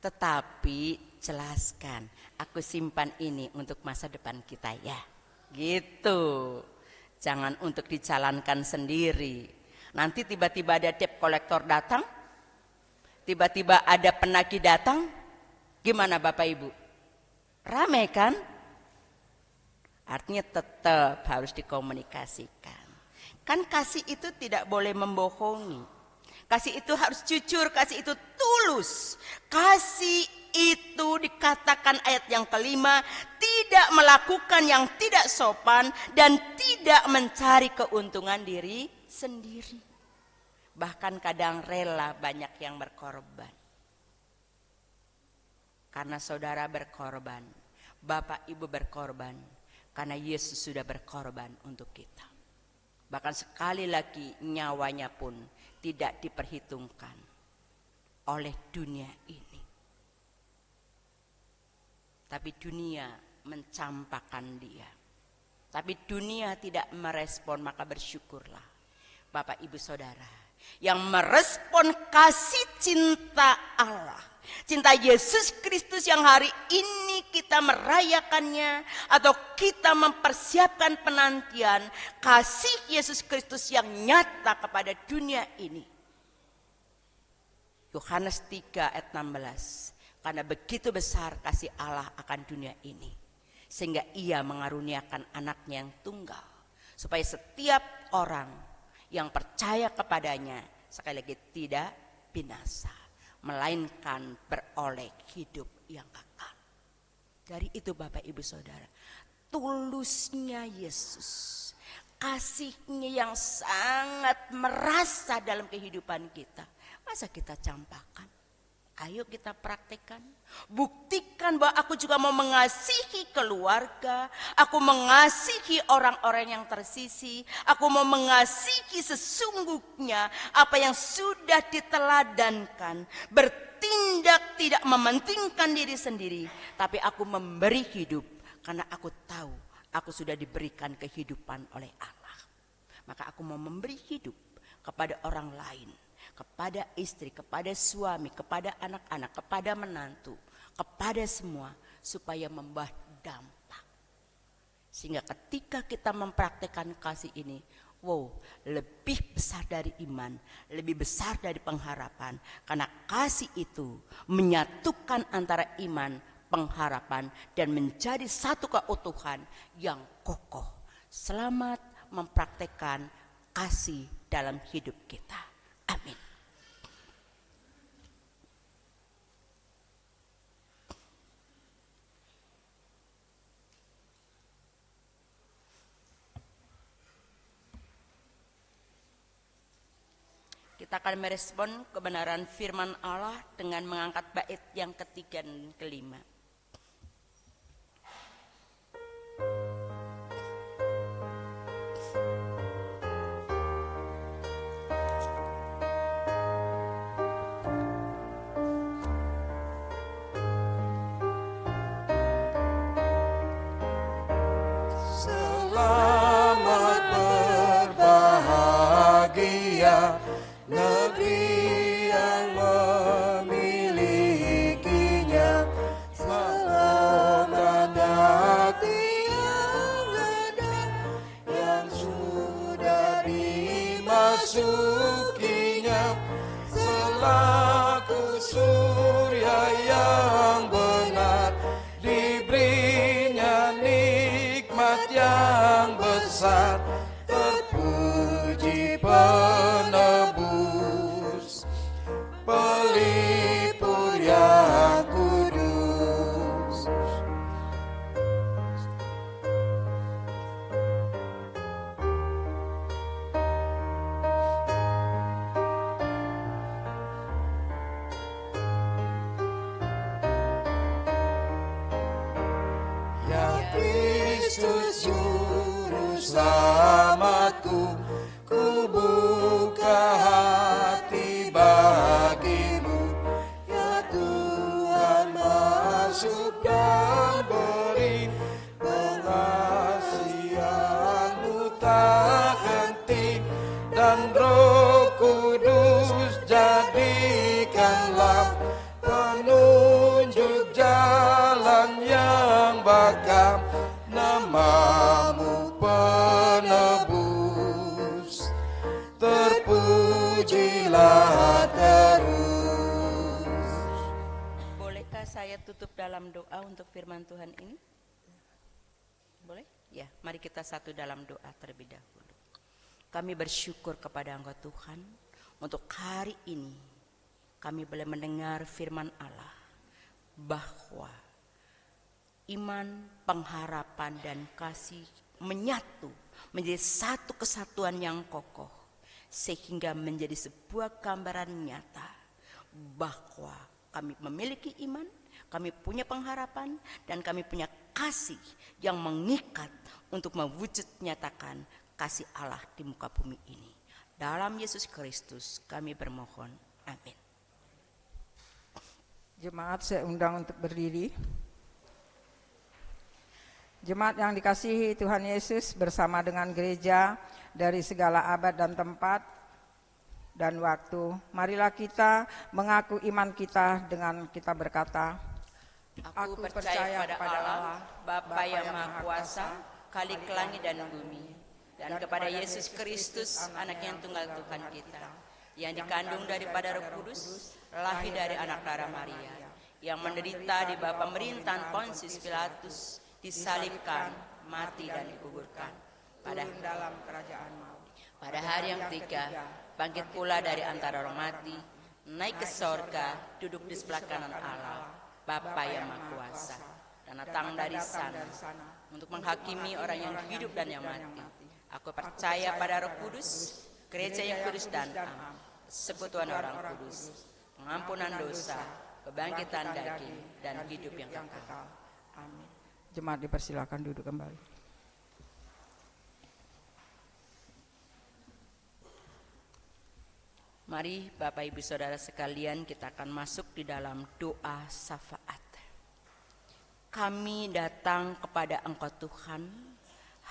tetapi jelaskan, aku simpan ini untuk masa depan kita ya. Gitu. Jangan untuk dijalankan sendiri. Nanti tiba-tiba ada debt collector datang, tiba-tiba ada penagih datang, gimana Bapak Ibu? Ramai kan? Artinya tetap harus dikomunikasikan. Kan kasih itu tidak boleh membohongi. Kasih itu harus jujur, kasih itu tulus. Kasih itu dikatakan ayat yang kelima, tidak melakukan yang tidak sopan dan tidak mencari keuntungan diri sendiri. Bahkan kadang rela banyak yang berkorban. Karena saudara berkorban, Bapak Ibu berkorban, karena Yesus sudah berkorban untuk kita. Bahkan sekali lagi nyawanya pun tidak diperhitungkan oleh dunia ini. Tapi dunia mencampakkan dia. Tapi dunia tidak merespon, maka bersyukurlah Bapak Ibu Saudara yang merespon kasih cinta Allah, cinta Yesus Kristus yang hari ini kita merayakannya atau kita mempersiapkan penantian kasih Yesus Kristus yang nyata kepada dunia ini. Yohanes 3 ayat 16, karena begitu besar kasih Allah akan dunia ini, sehingga ia mengaruniakan anaknya yang tunggal, supaya setiap orang yang percaya kepadanya sekali lagi tidak binasa, melainkan beroleh hidup yang kekal. Dari itu Bapak Ibu Saudara, tulusnya Yesus, kasihnya yang sangat merasa dalam kehidupan kita, masa kita campakkan? Ayo kita praktekkan. Buktikan bahwa aku juga mau mengasihi keluarga. Aku mengasihi orang-orang yang tersisi. Aku mau mengasihi sesungguhnya apa yang sudah diteladankan. Bertindak tidak mementingkan diri sendiri. Tapi aku memberi hidup. Karena aku tahu aku sudah diberikan kehidupan oleh Allah. Maka aku mau memberi hidup kepada orang lain. Kepada istri, kepada suami, kepada anak-anak, kepada menantu, kepada semua, supaya membawa dampak. Sehingga ketika kita mempraktekkan kasih ini, wow, lebih besar dari iman, lebih besar dari pengharapan. Karena kasih itu menyatukan antara iman, pengharapan, dan menjadi satu keutuhan yang kokoh. Selamat mempraktekkan kasih dalam hidup kita. Amin. Kita akan merespon kebenaran firman Allah dengan mengangkat bait yang ketiga dan kelima. Selamat berbahagia negeri yang memilikinya. Yesus Juru Selamatku, ku buka hati bagimu. Ya Tuhan, masuk dan beri pengasihan-Mu tak henti, dan Roh Kudus jadikanlah penunjuk jalan yang bakal. Nama-Mu penebus, terpujilah terus. Bolehkah saya tutup dalam doa untuk firman Tuhan ini? Boleh? Ya, mari kita satu dalam doa terlebih dahulu. Kami bersyukur kepada Engkau Tuhan untuk hari ini kami boleh mendengar firman Allah bahwa iman, pengharapan, dan kasih menyatu menjadi satu kesatuan yang kokoh, sehingga menjadi sebuah gambaran nyata bahwa kami memiliki iman, kami punya pengharapan, dan kami punya kasih yang mengikat untuk mewujud nyatakan kasih Allah di muka bumi ini. Dalam Yesus Kristus kami bermohon, amin. Jemaat saya undang untuk berdiri. Jemaat yang dikasihi Tuhan Yesus, bersama dengan gereja dari segala abad dan tempat dan waktu, marilah kita mengaku iman kita dengan kita berkata, Aku percaya pada Allah, Bapa yang Maha Kuasa, Khalik langit dan bumi, dan kepada Yesus Kristus, Anak yang tunggal Tuhan kita, yang dikandung daripada Roh Kudus, lahir dari anak darah Maria, yang menderita di bawah pemerintahan Pontius Pilatus, disalibkan, mati dan dikuburkan. Pada dalam kerajaan maut. Pada hari yang ketiga, bangkit pula dari antara orang mati, naik ke sorga, duduk di sebelah kanan Allah, Bapa yang Maha Kuasa, dan datang dari sana untuk menghakimi orang yang hidup dan yang mati. Aku percaya pada Roh Kudus, gereja yang kudus dan am, persekutuan orang kudus, pengampunan dosa, kebangkitan daging, dan hidup yang kekal. Amin. Jemaat dipersilakan duduk kembali. Mari Bapak Ibu Saudara sekalian, kita akan masuk di dalam doa syafaat. Kami datang kepada Engkau Tuhan,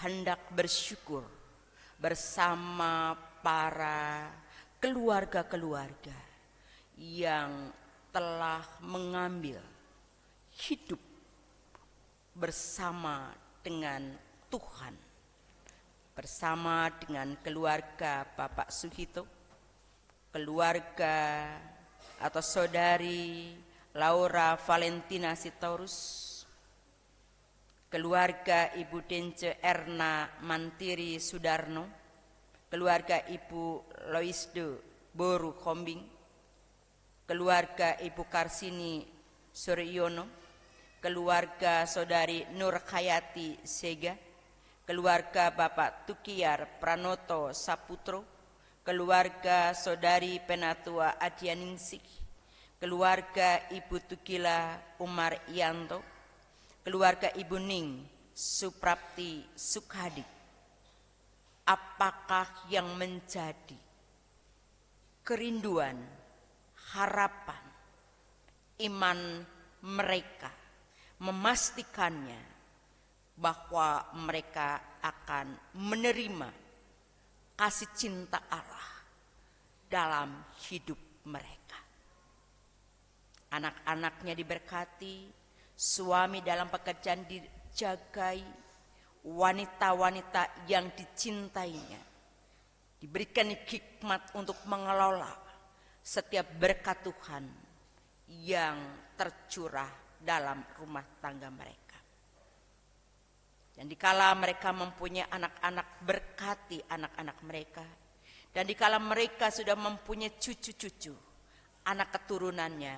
hendak bersyukur bersama para keluarga-keluarga yang telah mengambil hidup bersama dengan Tuhan, bersama dengan keluarga Bapak Suhito, keluarga atau saudari Laura Valentina Sitorus, keluarga Ibu Dence Erna Mantiri Sudarno, keluarga Ibu Loisdo Boru Khombing, keluarga Ibu Karsini Suryono, keluarga saudari Nur Hayati Sega, keluarga Bapak Tukiar Pranoto Saputro, keluarga saudari Penatua Adianingsih, keluarga Ibu Tukila Umar Yanto, keluarga Ibu Ning Suprapti Sukhadi. Apakah yang menjadi kerinduan, harapan, iman mereka, memastikannya bahwa mereka akan menerima kasih cinta Allah dalam hidup mereka. Anak-anaknya diberkati, suami dalam pekerjaan dijagai, wanita-wanita yang dicintainya diberikan hikmat untuk mengelola setiap berkat Tuhan yang tercurah dalam rumah tangga mereka. Dan dikala mereka mempunyai anak-anak, berkati anak-anak mereka. Dan dikala mereka sudah mempunyai cucu-cucu, anak keturunannya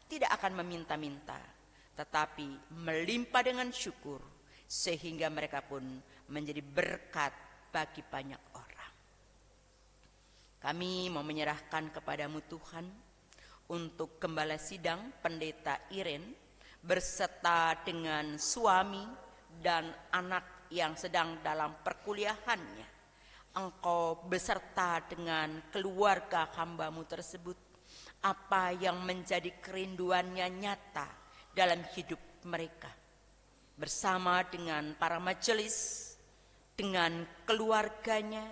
tidak akan meminta-minta, tetapi melimpah dengan syukur, sehingga mereka pun menjadi berkat bagi banyak orang. Kami mau menyerahkan kepadamu Tuhan untuk Gembala Sidang Pendeta Iren beserta dengan suami dan anak yang sedang dalam perkuliahannya, engkau beserta dengan keluarga hamba-Mu tersebut, apa yang menjadi kerinduannya nyata dalam hidup mereka. Bersama dengan para majelis, dengan keluarganya,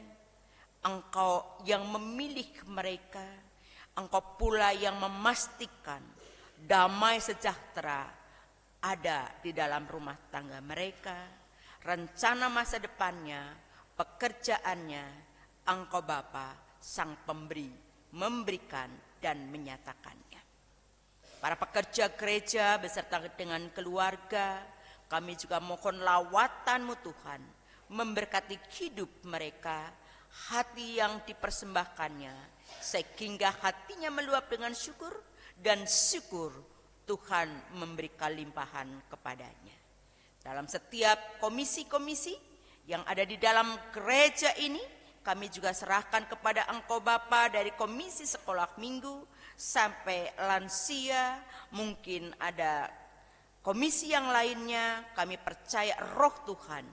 engkau yang memilih mereka, engkau pula yang memastikan damai sejahtera ada di dalam rumah tangga mereka, rencana masa depannya, pekerjaannya, engkau Bapa Sang Pemberi, memberikan dan menyatakannya. Para pekerja gereja beserta dengan keluarga, kami juga mohon lawatan-Mu Tuhan, memberkati hidup mereka, hati yang dipersembahkannya, sehingga hatinya meluap dengan syukur, dan syukur Tuhan memberikan limpahan kepadanya. Dalam setiap komisi-komisi yang ada di dalam gereja ini, kami juga serahkan kepada Engkau Bapa, dari komisi sekolah minggu sampai lansia, mungkin ada komisi yang lainnya. Kami percaya Roh Tuhan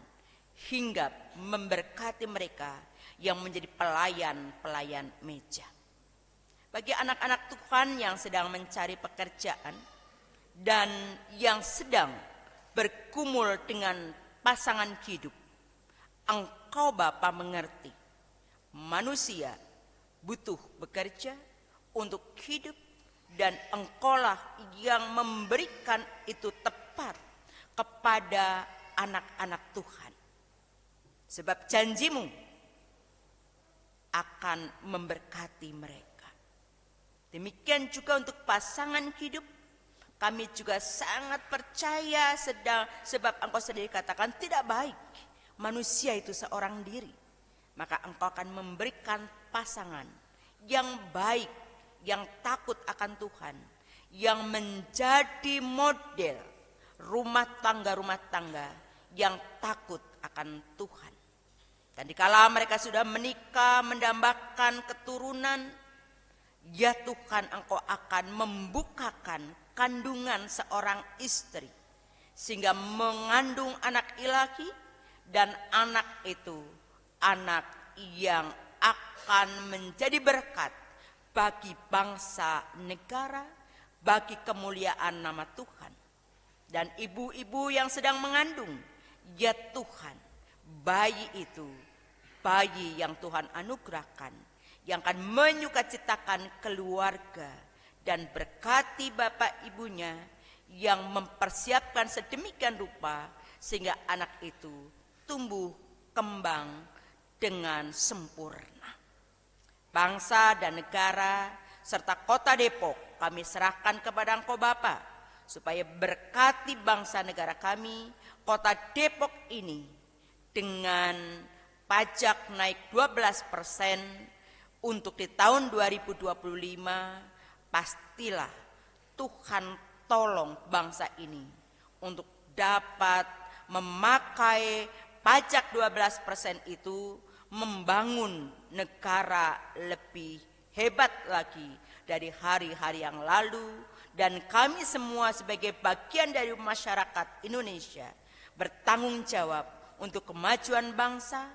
hingga memberkati mereka yang menjadi pelayan-pelayan meja. Bagi anak-anak Tuhan yang sedang mencari pekerjaan dan yang sedang bergumul dengan pasangan hidup, Engkau Bapa mengerti manusia butuh bekerja untuk hidup, dan Engkaulah yang memberikan itu tepat kepada anak-anak Tuhan. Sebab janji-Mu akan memberkati mereka. Demikian juga untuk pasangan hidup, kami juga sangat percaya sebab Engkau sendiri katakan tidak baik manusia itu seorang diri. Maka Engkau akan memberikan pasangan yang baik, yang takut akan Tuhan, yang menjadi model rumah tangga yang takut akan Tuhan. Dan dikala mereka sudah menikah, mendambakan keturunan, ya Tuhan, Engkau akan membukakan kandungan seorang istri, sehingga mengandung anak ilahi, dan anak itu anak yang akan menjadi berkat bagi bangsa negara, bagi kemuliaan nama Tuhan. Dan ibu-ibu yang sedang mengandung, ya Tuhan, bayi itu bayi yang Tuhan anugerahkan, yang akan menyukacitakan keluarga, dan berkati bapak ibunya yang mempersiapkan sedemikian rupa sehingga anak itu tumbuh kembang dengan sempurna. Bangsa dan negara serta kota Depok kami serahkan kepada Engkau Bapa, supaya berkati bangsa negara kami, kota Depok ini, dengan pajak naik 12% untuk di tahun 2025, pastilah Tuhan tolong bangsa ini untuk dapat memakai pajak 12% itu membangun negara lebih hebat lagi dari hari-hari yang lalu. Dan kami semua sebagai bagian dari masyarakat Indonesia bertanggung jawab untuk kemajuan bangsa,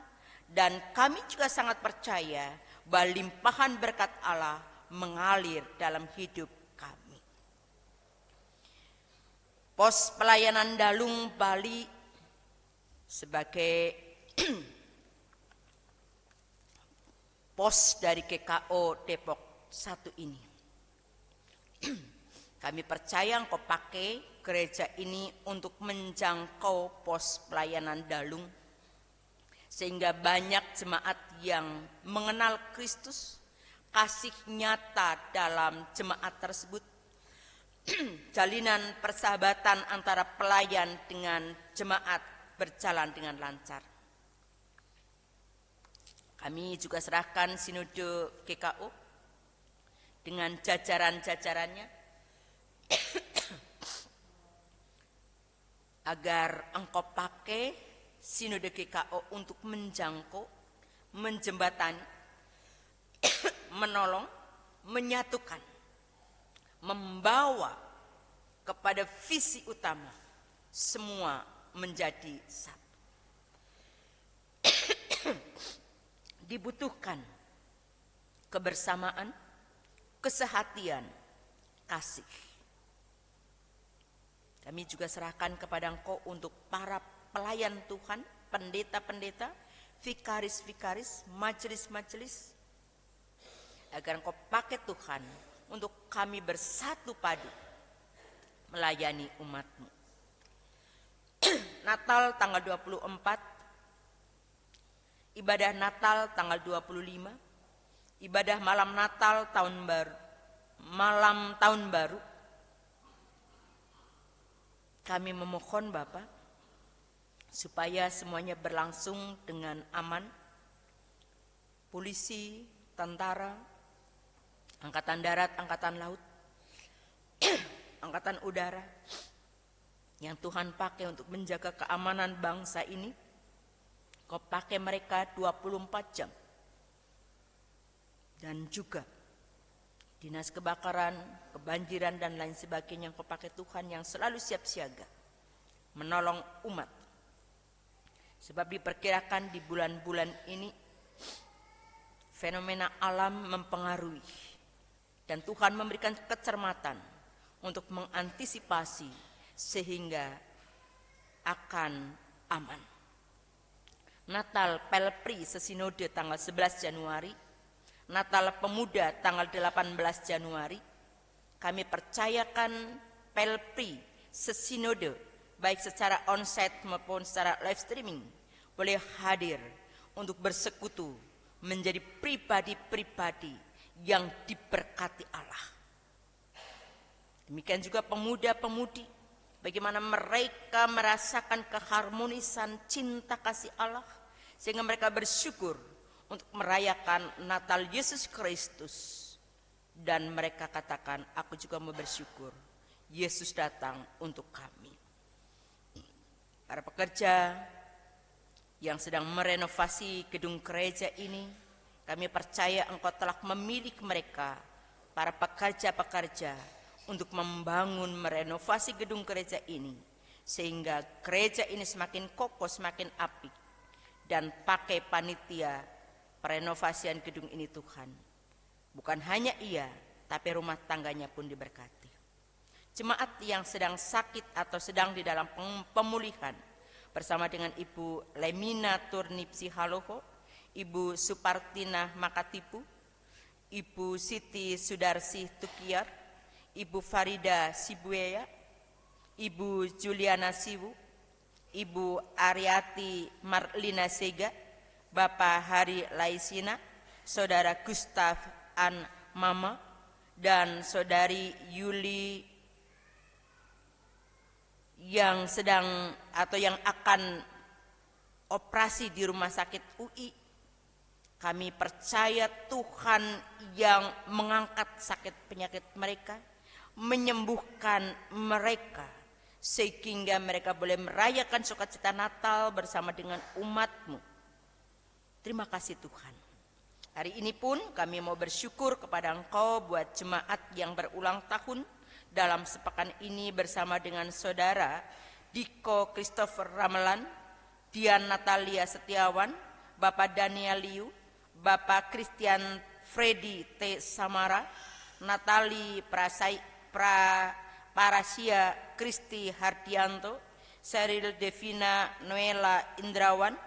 dan kami juga sangat percaya bahwa limpahan berkat Allah mengalir dalam hidup kami. Pos pelayanan Dalung Bali sebagai pos dari GKO Depok 1 ini. Kami percaya Engkau pakai gereja ini untuk menjangkau pos pelayanan Dalung, sehingga banyak jemaat yang mengenal Kristus, kasih nyata dalam jemaat tersebut, jalinan persahabatan antara pelayan dengan jemaat berjalan dengan lancar. Kami juga serahkan sinode GKO dengan jajaran-jajarannya agar Engkau pakai sinode GKO untuk menjangkau, menjembatani, menolong, menyatukan, membawa kepada visi utama semua menjadi satu. dibutuhkan kebersamaan, kesehatian, kasih. Kami juga serahkan kepada Engkau untuk para pelayan Tuhan, pendeta-pendeta, vikaris-vikaris, majelis-majelis, agar Engkau pakai Tuhan untuk kami bersatu padu melayani umat-Mu. Natal tanggal 24, ibadah Natal tanggal 25, ibadah malam Natal malam tahun baru. Kami memohon Bapa supaya semuanya berlangsung dengan aman. Polisi, tentara, angkatan darat, angkatan laut, angkatan udara yang Tuhan pakai untuk menjaga keamanan bangsa ini, Kau pakai mereka 24 jam. Dan juga dinas kebakaran, kebanjiran dan lain sebagainya yang Kau pakai Tuhan yang selalu siap siaga menolong umat. Sebab diperkirakan di bulan-bulan ini fenomena alam mempengaruhi dan Tuhan memberikan kecermatan untuk mengantisipasi sehingga akan aman. Natal Pelpri sesinode tanggal 11 Januari, Natal Pemuda tanggal 18 Januari, kami percayakan Pelpri sesinode baik secara onsite maupun secara live streaming boleh hadir untuk bersekutu menjadi pribadi-pribadi yang diberkati Allah. Demikian juga pemuda-pemudi, bagaimana mereka merasakan keharmonisan cinta kasih Allah sehingga mereka bersyukur untuk merayakan Natal Yesus Kristus. Dan mereka katakan, aku juga mau bersyukur Yesus datang untuk kami. Para pekerja yang sedang merenovasi gedung gereja ini, kami percaya Engkau telah memilih mereka, para pekerja-pekerja, untuk membangun, merenovasi gedung gereja ini, sehingga gereja ini semakin kokoh, semakin apik, dan pakai panitia perenovasian gedung ini Tuhan. Bukan hanya ia, tapi rumah tangganya pun diberkati. Jemaat yang sedang sakit atau sedang di dalam pemulihan, bersama dengan Ibu Lemina Turnipsi Haloho, Ibu Supartina Makatipu, Ibu Siti Sudarsi Tukiar, Ibu Farida Sibueya, Ibu Juliana Siwu, Ibu Ariati Marlina Sega, Bapak Hari Laisina, Saudara Gustav An Mama, dan Saudari Yuli yang sedang atau yang akan operasi di rumah sakit UI. Kami percaya Tuhan yang mengangkat sakit penyakit mereka, menyembuhkan mereka, sehingga mereka boleh merayakan sukacita Natal bersama dengan umat-Mu. Terima kasih Tuhan. Hari ini pun kami mau bersyukur kepada Engkau buat jemaat yang berulang tahun dalam sepekan ini bersama dengan Saudara Diko Christopher Ramelan, Dian Natalia Setiawan, Bapak Daniel Liu, Bapak Christian Freddy T. Samara, Natali Parasia Kristi Hardianto, Seril Devina Noela Indrawan,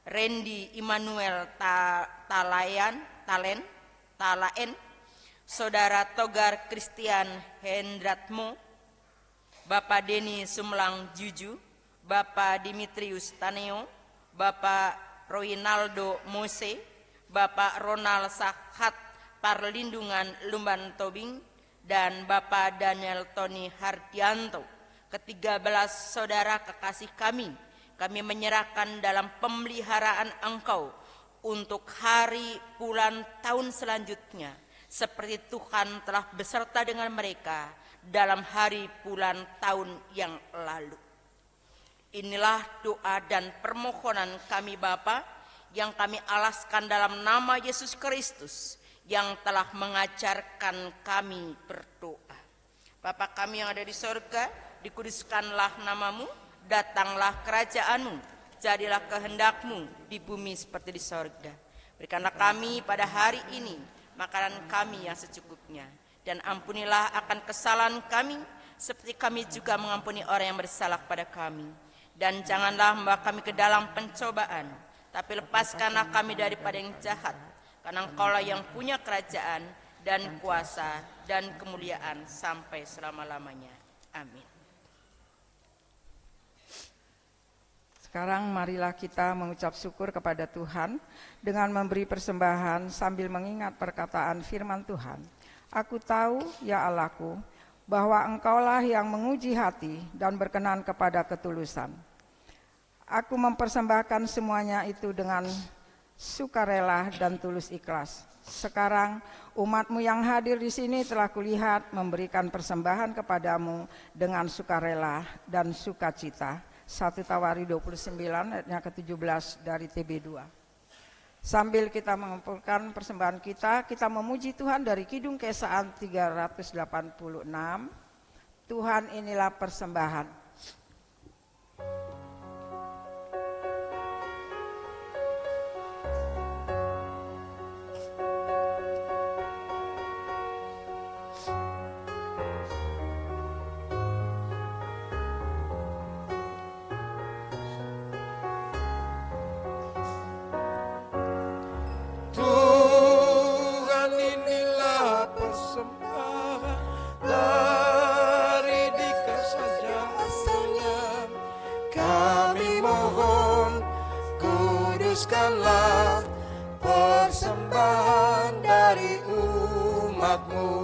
Randy Immanuel Talaen, Saudara Togar Christian Hendratmo, Bapak Denny Sumlang Juju, Bapak Dimitrius Taneo, Bapak Roinaldo Mose, Bapak Ronald Sahat Parlindungan Lumban Tobing, dan Bapak Daniel Tony Hardianto. Ke-13 saudara kekasih kami menyerahkan dalam pemeliharaan Engkau untuk hari, bulan, tahun selanjutnya, seperti Tuhan telah beserta dengan mereka dalam hari, bulan, tahun yang lalu. Inilah doa dan permohonan kami Bapa yang kami alaskan dalam nama Yesus Kristus yang telah mengajarkan kami berdoa. Bapa kami yang ada di sorga, dikuduskanlah namamu, datanglah kerajaan-Mu, jadilah kehendak-Mu di bumi seperti di sorga. Berikanlah kami pada hari ini makanan kami yang secukupnya, dan ampunilah akan kesalahan kami, seperti kami juga mengampuni orang yang bersalah kepada kami. Dan janganlah membawa kami ke dalam pencobaan, tapi lepaskanlah kami daripada yang jahat, karena Engkaulah yang punya kerajaan dan kuasa dan kemuliaan sampai selama-lamanya. Amin. Sekarang marilah kita mengucap syukur kepada Tuhan dengan memberi persembahan sambil mengingat perkataan firman Tuhan. Aku tahu, ya Allahku, bahwa Engkaulah yang menguji hati dan berkenan kepada ketulusan. Aku mempersembahkan semuanya itu dengan sukarela dan tulus ikhlas. Sekarang umat-Mu yang hadir di sini telah kulihat memberikan persembahan kepadamu dengan sukarela dan sukacita. 1 Tawari 29 ayatnya ke-17 dari TB2. Sambil kita mengumpulkan persembahan kita memuji Tuhan dari Kidung Keesaan 386. Tuhan inilah persembahan. Tuhan inilah persembahan dari dikas saja asalnya. Kami mohon kuduskanlah persembahan dari umat-Mu.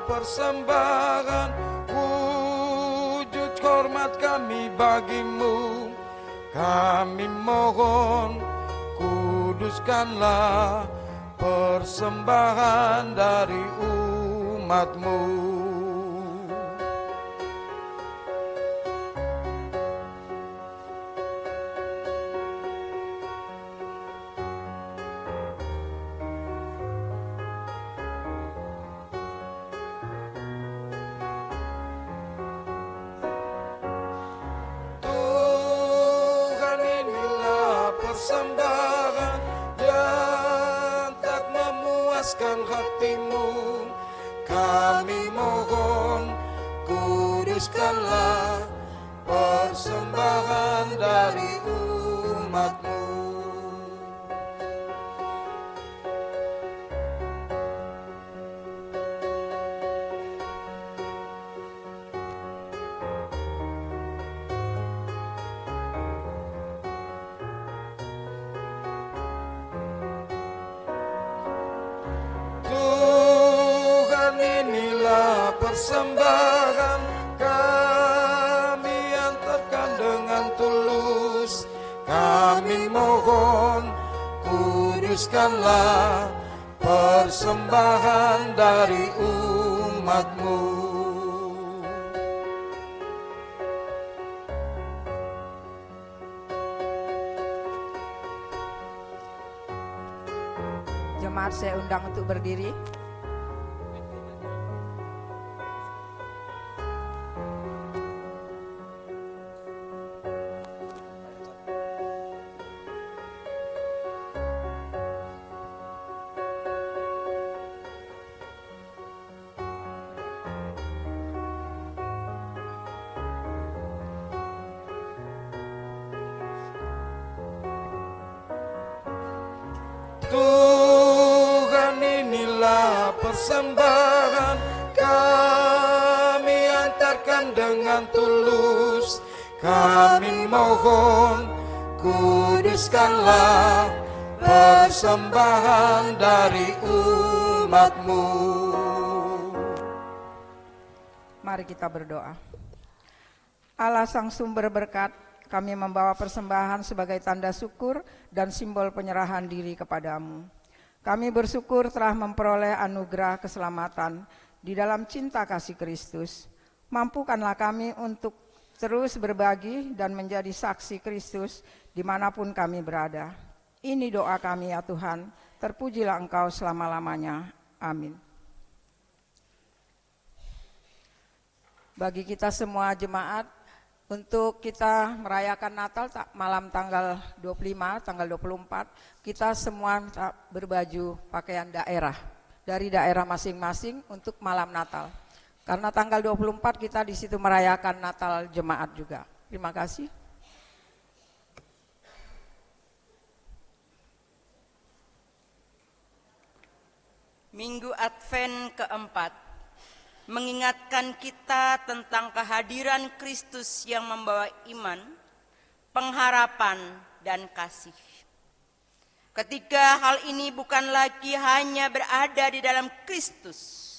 Persembahan wujud hormat kami bagimu. Kami mohon kuduskanlah persembahan dari umat-Mu. Persembahan yang tak memuaskan hatimu, kami mohon kuduskanlah persembahan dari umat-Mu. Persembahan kami antarkan dengan tulus. Kami mohon kuduskanlah persembahan dari umat-Mu. Jemaat saya undang untuk berdiri. persembahan kami antarkan dengan tulus. Kami mohon, kuduskanlah persembahan dari umat-Mu. Mari kita berdoa. Allah Sang Sumber Berkat, kami membawa persembahan sebagai tanda syukur dan simbol penyerahan diri kepadamu. Kami bersyukur telah memperoleh anugerah keselamatan di dalam cinta kasih Kristus. Mampukanlah kami untuk terus berbagi dan menjadi saksi Kristus dimanapun kami berada. Ini doa kami ya Tuhan, terpujilah Engkau selama-lamanya. Amin. Bagi kita semua jemaat, untuk kita merayakan Natal malam tanggal 25, tanggal 24, kita semua berbaju pakaian daerah, dari daerah masing-masing untuk malam Natal. Karena tanggal 24 kita di situ merayakan Natal jemaat juga. Terima kasih. Minggu Advent keempat mengingatkan kita tentang kehadiran Kristus yang membawa iman, pengharapan, dan kasih. Ketiga hal ini bukan lagi hanya berada di dalam Kristus,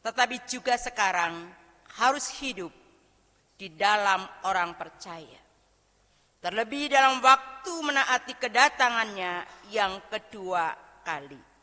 tetapi juga sekarang harus hidup di dalam orang percaya. Terlebih dalam waktu menaati kedatangannya yang kedua kali.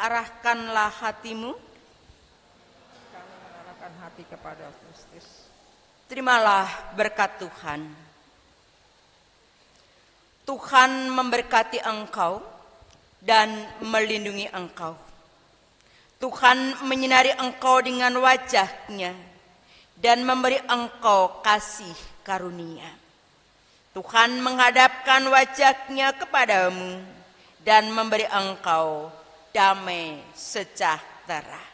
Arahkanlah hatimu, Kami mengarahkan hati kepada Kristus. terimalah berkat Tuhan. Tuhan memberkati engkau dan melindungi engkau. Tuhan menyinari engkau dengan wajah-Nya dan memberi engkau kasih karunia. Tuhan menghadapkan wajah-Nya kepadamu dan memberi engkau damai sejahtera.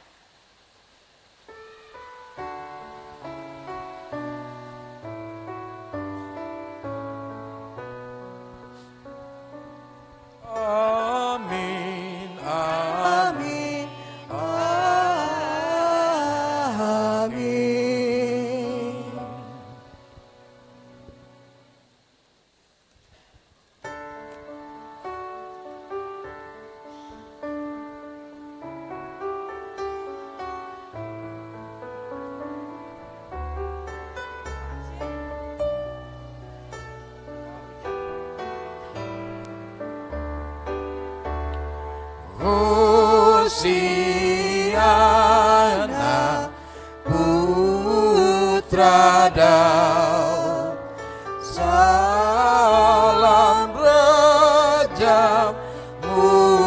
Amin, amin, amin. Hosiana Putra Daud, salam Raja mulia,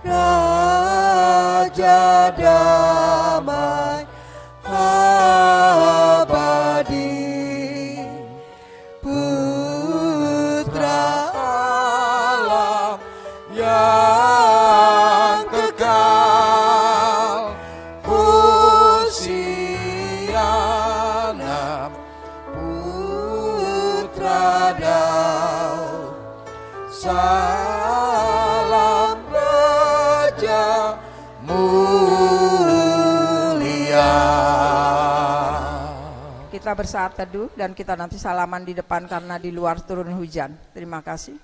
Raja damai abadi, Putra Allah yang kekal. Hosiana Putra Daud, salam Raja mulia. Kita bersaat teduh dan kita nanti salaman di depan karena di luar turun hujan. Terima kasih.